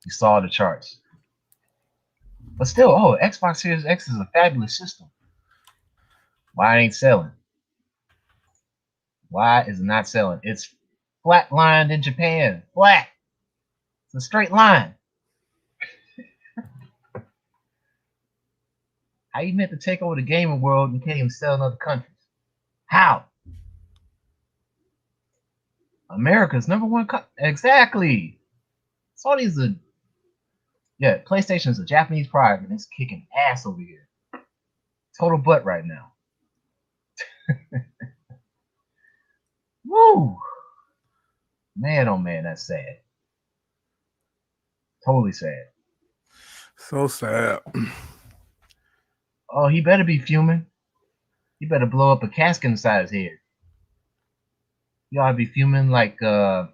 You saw the charts. But still, Xbox Series X is a fabulous system. Why it ain't selling? Why is it not selling? It's flatlined in Japan. Flat. It's a straight line. How you meant to take over the gaming world and can't even sell in other countries? How? America's number one. Exactly. Sony's PlayStation's a Japanese product and it's kicking ass over here. Total butt right now. Woo! Man, oh man, that's sad. Totally sad. So sad. Oh, he better be fuming. He better blow up a casket inside his head. He ought to be fuming like that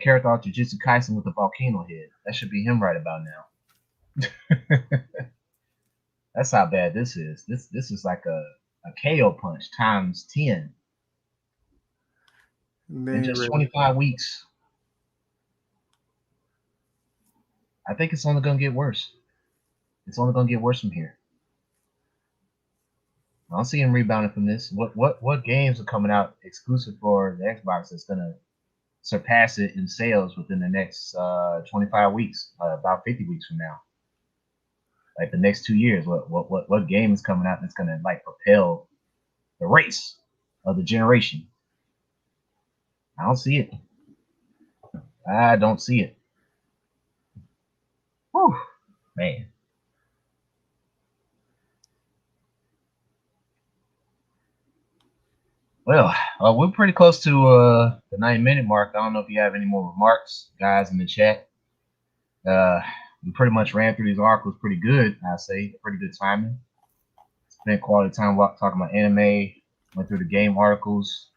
character out Jujutsu Kaisen with the volcano head. That should be him right about now. That's how bad this is. This is like a KO punch times 10 in just 25 weeks. I think it's only going to get worse. It's only going to get worse from here. I don't see him rebounding from this. What games are coming out exclusive for the Xbox that's going to surpass it in sales within the next 25 weeks, about 50 weeks from now? Like the next 2 years, what game is coming out that's going to like propel the race of the generation? I don't see it. I don't see it. Whew, man. Well, we're pretty close to the 90-minute mark. I don't know if you have any more remarks, guys, in the chat. We pretty much ran through these articles pretty good, I say. Pretty good timing. Spent quality time talking about anime, went through the game articles.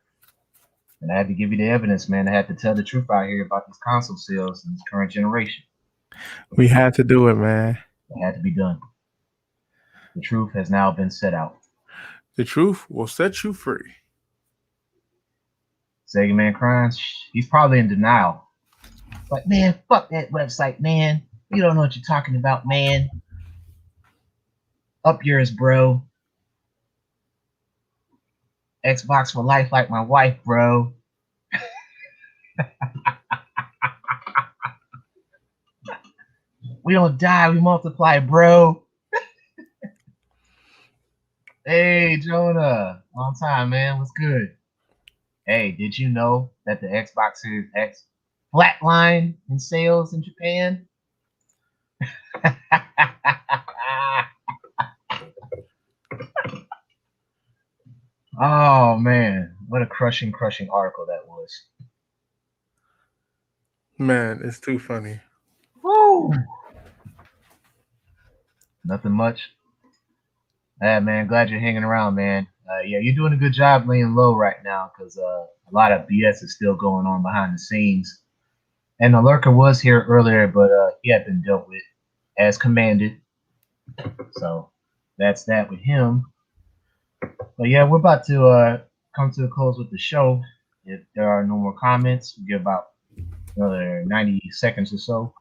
And I had to give you the evidence, man. I had to tell the truth out here about these console sales in this current generation. We had to do it, man. It had to be done. The truth has now been set out. The truth will set you free. Sega Man crying. He's probably in denial. Like, man, fuck that website, man. You don't know what you're talking about, man. Up yours, bro. Xbox for life like my wife, bro. We don't die, we multiply, bro. Hey, Jonah. Long time, man. What's good? Hey, did you know that the Xbox Series X flatlined in sales in Japan? Oh, man. What a crushing article that was. Man, it's too funny. Woo! Nothing much. Yeah, man. Glad you're hanging around, man. Yeah, you're doing a good job laying low right now because a lot of BS is still going on behind the scenes. And the lurker was here earlier, but he had been dealt with as commanded. So that's that with him. But yeah, we're about to come to a close with the show. If there are no more comments, we'll give about another 90 seconds or so.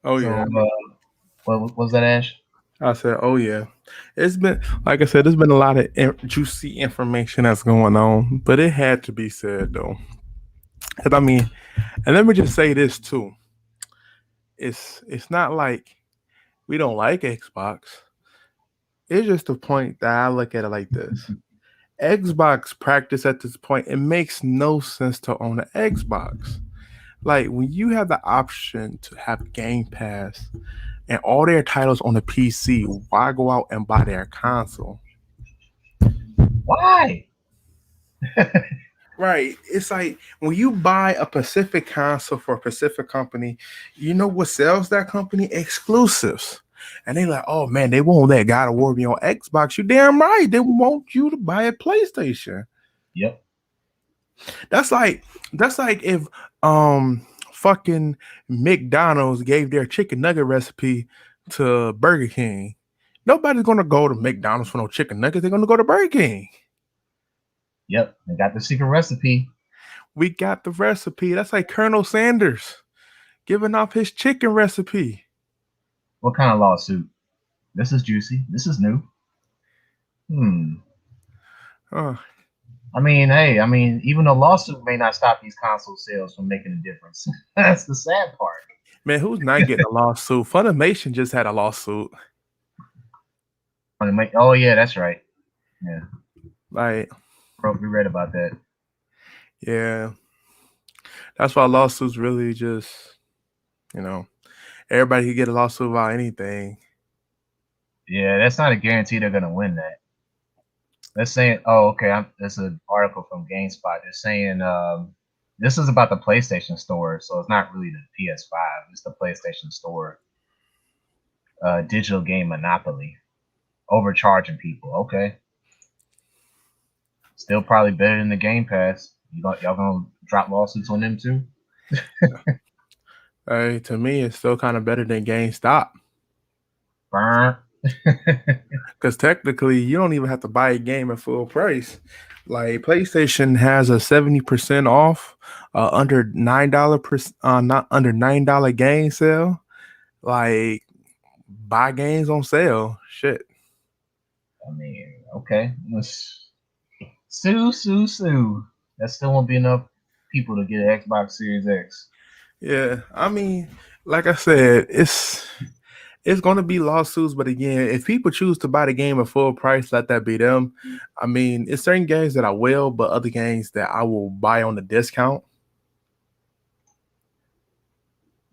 Oh, yeah. What was that, Ash? I said, oh, yeah. It's been, like I said, there's been a lot of juicy information that's going on, but it had to be said, though. And I mean, and let me just say this, too. It's not like we don't like Xbox. It's just the point that I look at it like this. Xbox practice at this point, it makes no sense to own an Xbox. Like, when you have the option to have Game Pass and all their titles on the PC, why go out and buy their console? Why? Right. It's like when you buy a Pacific console for a Pacific company, you know what sells that company? Exclusives. And they like, oh man, they won't let God of War be on Xbox. You damn right. They want you to buy a PlayStation. Yep. That's like if fucking McDonald's gave their chicken nugget recipe to Burger King. Nobody's gonna go to McDonald's for no chicken nuggets. They're gonna go to Burger King. Yep. They got the secret recipe. We got the recipe. That's like Colonel Sanders giving off his chicken recipe. What kind of lawsuit? This is juicy. This is new. I mean, hey, even a lawsuit may not stop these console sales from making a difference. That's the sad part. Man, who's not getting a lawsuit? Funimation just had a lawsuit. Oh yeah, that's right. Yeah. Like, we read about that. Yeah. That's why lawsuits really just, everybody can get a lawsuit about anything. Yeah, that's not a guarantee they're gonna win that. They're saying, oh, okay, there's an article from GameSpot. They're saying this is about the PlayStation Store, so it's not really the PS5. It's the PlayStation Store. Digital game monopoly, overcharging people. Okay, still probably better than the Game Pass. Y'all gonna drop lawsuits on them too? Hey, to me, it's still kind of better than GameStop. Burn. Because technically, you don't even have to buy a game at full price. Like PlayStation has a 70% off, under $9 not under $9 game sale. Like, buy games on sale. Shit. I mean, okay. Sue. That still won't be enough people to get an Xbox Series X. Yeah, I mean, like I said, it's going to be lawsuits, but again, if people choose to buy the game at full price, let that be them. I mean, it's certain games that I will, but other games that I will buy on the discount.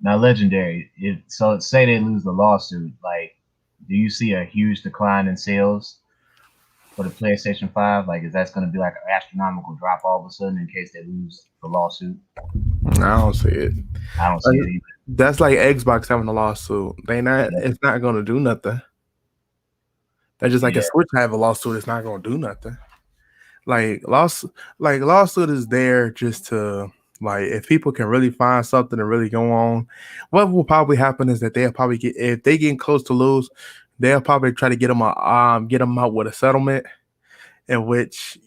Now, Legendary, so say they lose the lawsuit, like, do you see a huge decline in sales for the PlayStation 5? Like, is that going to be like an astronomical drop all of a sudden in case they lose the lawsuit? I don't see it. I don't see it either. That's like Xbox having a lawsuit. It's not going to do nothing. That's just like a Switch have a lawsuit. It's not going to do nothing. Lawsuit is there just to, like, if people can really find something to really go on. What will probably happen is that they'll probably if they getting close to lose, they'll probably try to get them out with a settlement, in which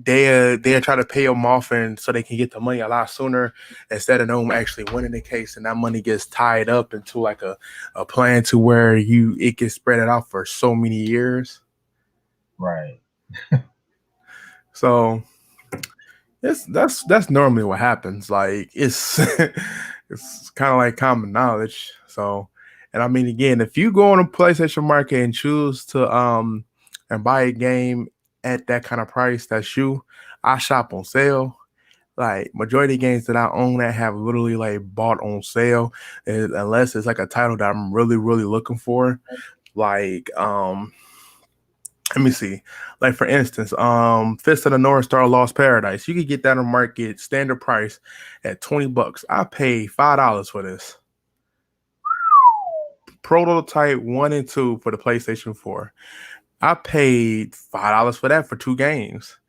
they'll try to pay them off, and so they can get the money a lot sooner instead of them actually winning the case, and that money gets tied up into like a plan to where it gets spread it out for so many years. Right. So that's normally what happens. Like, it's it's kind of like common knowledge. So, and I mean, again, if you go on a PlayStation market and choose to and buy a game at that kind of price, I shop on sale. Like, majority of games that I own that have literally like bought on sale, unless it's like a title that I'm really, really looking for. Like, let me see. Like, for instance, Fist of the North Star Lost Paradise. You could get that on market standard price at $20. I paid $5 for this. Prototype 1 and 2 for the PlayStation 4. I paid $5 for that for 2 games.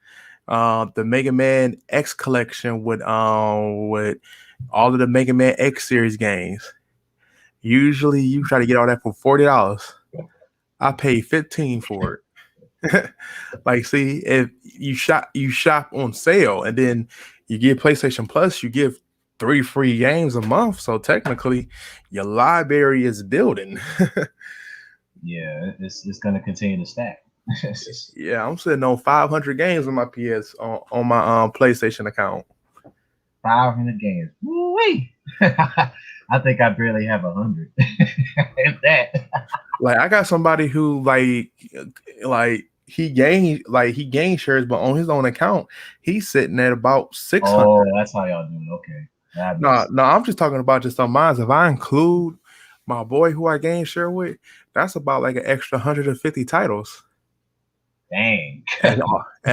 The Mega Man X collection with all of the Mega Man X series games. Usually you try to get all that for $40. I paid $15 for it. Like, see, if you shop on sale and then you get PlayStation Plus, you give 3 free games a month. So technically your library is building. Yeah, it's going to continue to stack. Yeah, I'm sitting on 500 games on my on my PlayStation account. 500 games. Woo-wee. I think I barely have 100. If that. Like, I got somebody who he gained shares, but on his own account, he's sitting at about 600. Oh, that's how y'all do it. Okay. No, I'm just talking about just on mine. If I include my boy who I gained share with, that's about like an extra 150 titles. Dang. and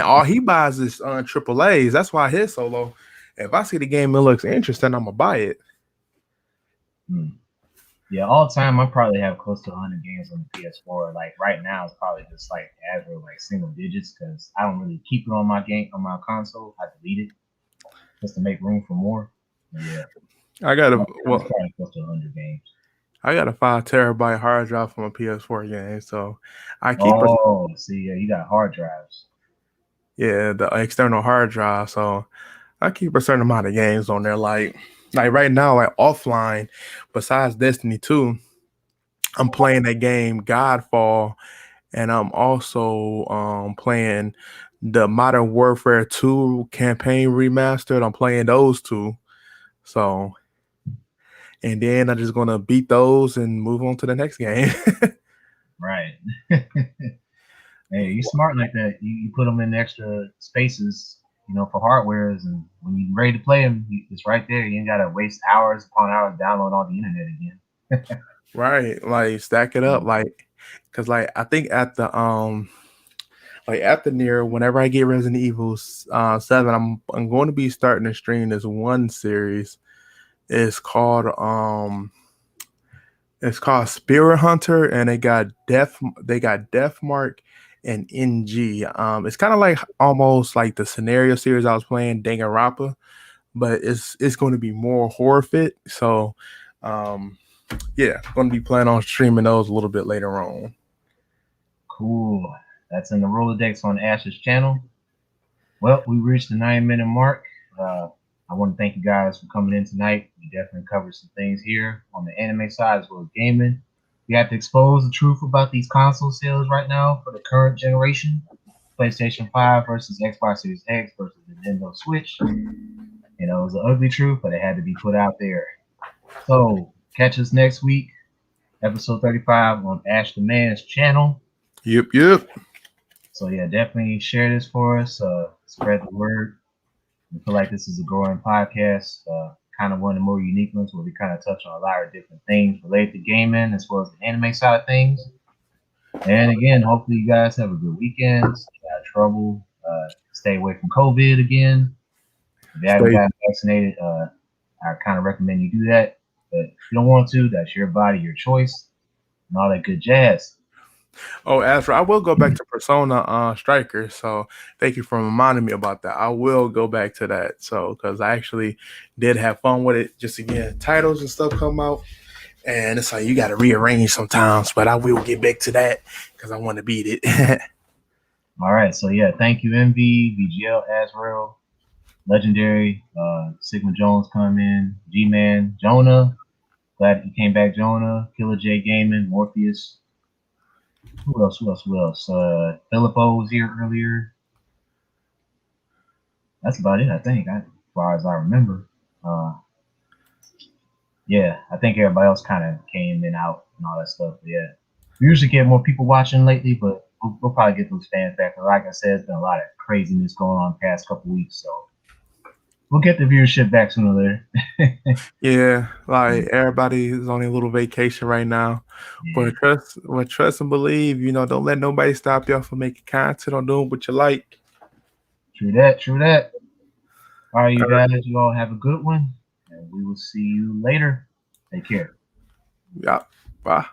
all he buys is AAAs. That's why his so low. If I see the game and it looks interesting, I'm gonna buy it. Yeah, all time I probably have close to 100 games on the PS4. Like right now, it's probably just like average, like single digits, because I don't really keep it on my console. I delete it just to make room for more. But yeah, I got a it's probably close to 100 games. I got a 5 terabyte hard drive for my PS4 game, so I keep See, yeah, you got hard drives. the external hard drive, so I keep a certain amount of games on there. Like right now, like offline, besides Destiny 2, I'm playing that game Godfall, and I'm also playing the Modern Warfare 2 campaign remastered. I'm playing those two. So, and then I'm just gonna beat those and move on to the next game. Right. Hey, you smart like that. You put them in extra spaces, for hardwares, and when you're ready to play them, it's right there. You ain't gotta waste hours upon hours downloading all the internet again. Right, like stack it up, like, cause like I think at the like after near whenever I get Resident Evil 7, I'm going to be starting to stream this one series. It's called Spirit Hunter, and they got Deathmark and NG. It's kind of like almost like the scenario series I was playing, Danganronpa, but it's going to be more horror fit. So, yeah, going to be planning on streaming those a little bit later on. Cool. That's in the Rolodex on Ash's channel. Well, we reached the 9-minute mark. I want to thank you guys for coming in tonight. We definitely covered some things here on the anime side as well as gaming. We have to expose the truth about these console sales right now for the current generation. PlayStation 5 versus Xbox Series X versus Nintendo Switch. It was an ugly truth, but it had to be put out there. So catch us next week, episode 35 on Ash the Man's channel. Yep. So yeah, definitely share this for us. Spread the word. I feel like this is a growing podcast, kind of one of the more unique ones where we kind of touch on a lot of different things related to gaming as well as the anime side of things. And again, hopefully you guys have a good weekend. Stay out of trouble. Stay away from COVID again. If you haven't gotten vaccinated, I kind of recommend you do that. But if you don't want to, that's your body, your choice, and all that good jazz. Oh, Astro, I will go back to Persona Striker. So thank you for reminding me about that. I will go back to that. So because I actually did have fun with it. Just again, titles and stuff come out, and it's like you got to rearrange sometimes. But I will get back to that because I want to beat it. All right. So yeah, thank you, MV, VGL, Azrael, Legendary, Sigma Jones come in, G-Man, Jonah. Glad you came back, Jonah. Killer J Gaming, Morpheus. Who else? Filippo was here earlier. That's about it, I think, as far as I remember. Yeah, I think everybody else kind of came in out and all that stuff. But yeah, we usually get more people watching lately, but we'll probably get those fans back. Like I said, there's been a lot of craziness going on the past couple weeks, so we'll get the viewership back sooner or later. Yeah, like everybody is on a little vacation right now. Yeah. But trust and believe, don't let nobody stop y'all from making content or doing what you like. True that. All right, you guys, you all have a good one, and we will see you later. Take care. Yeah, bye.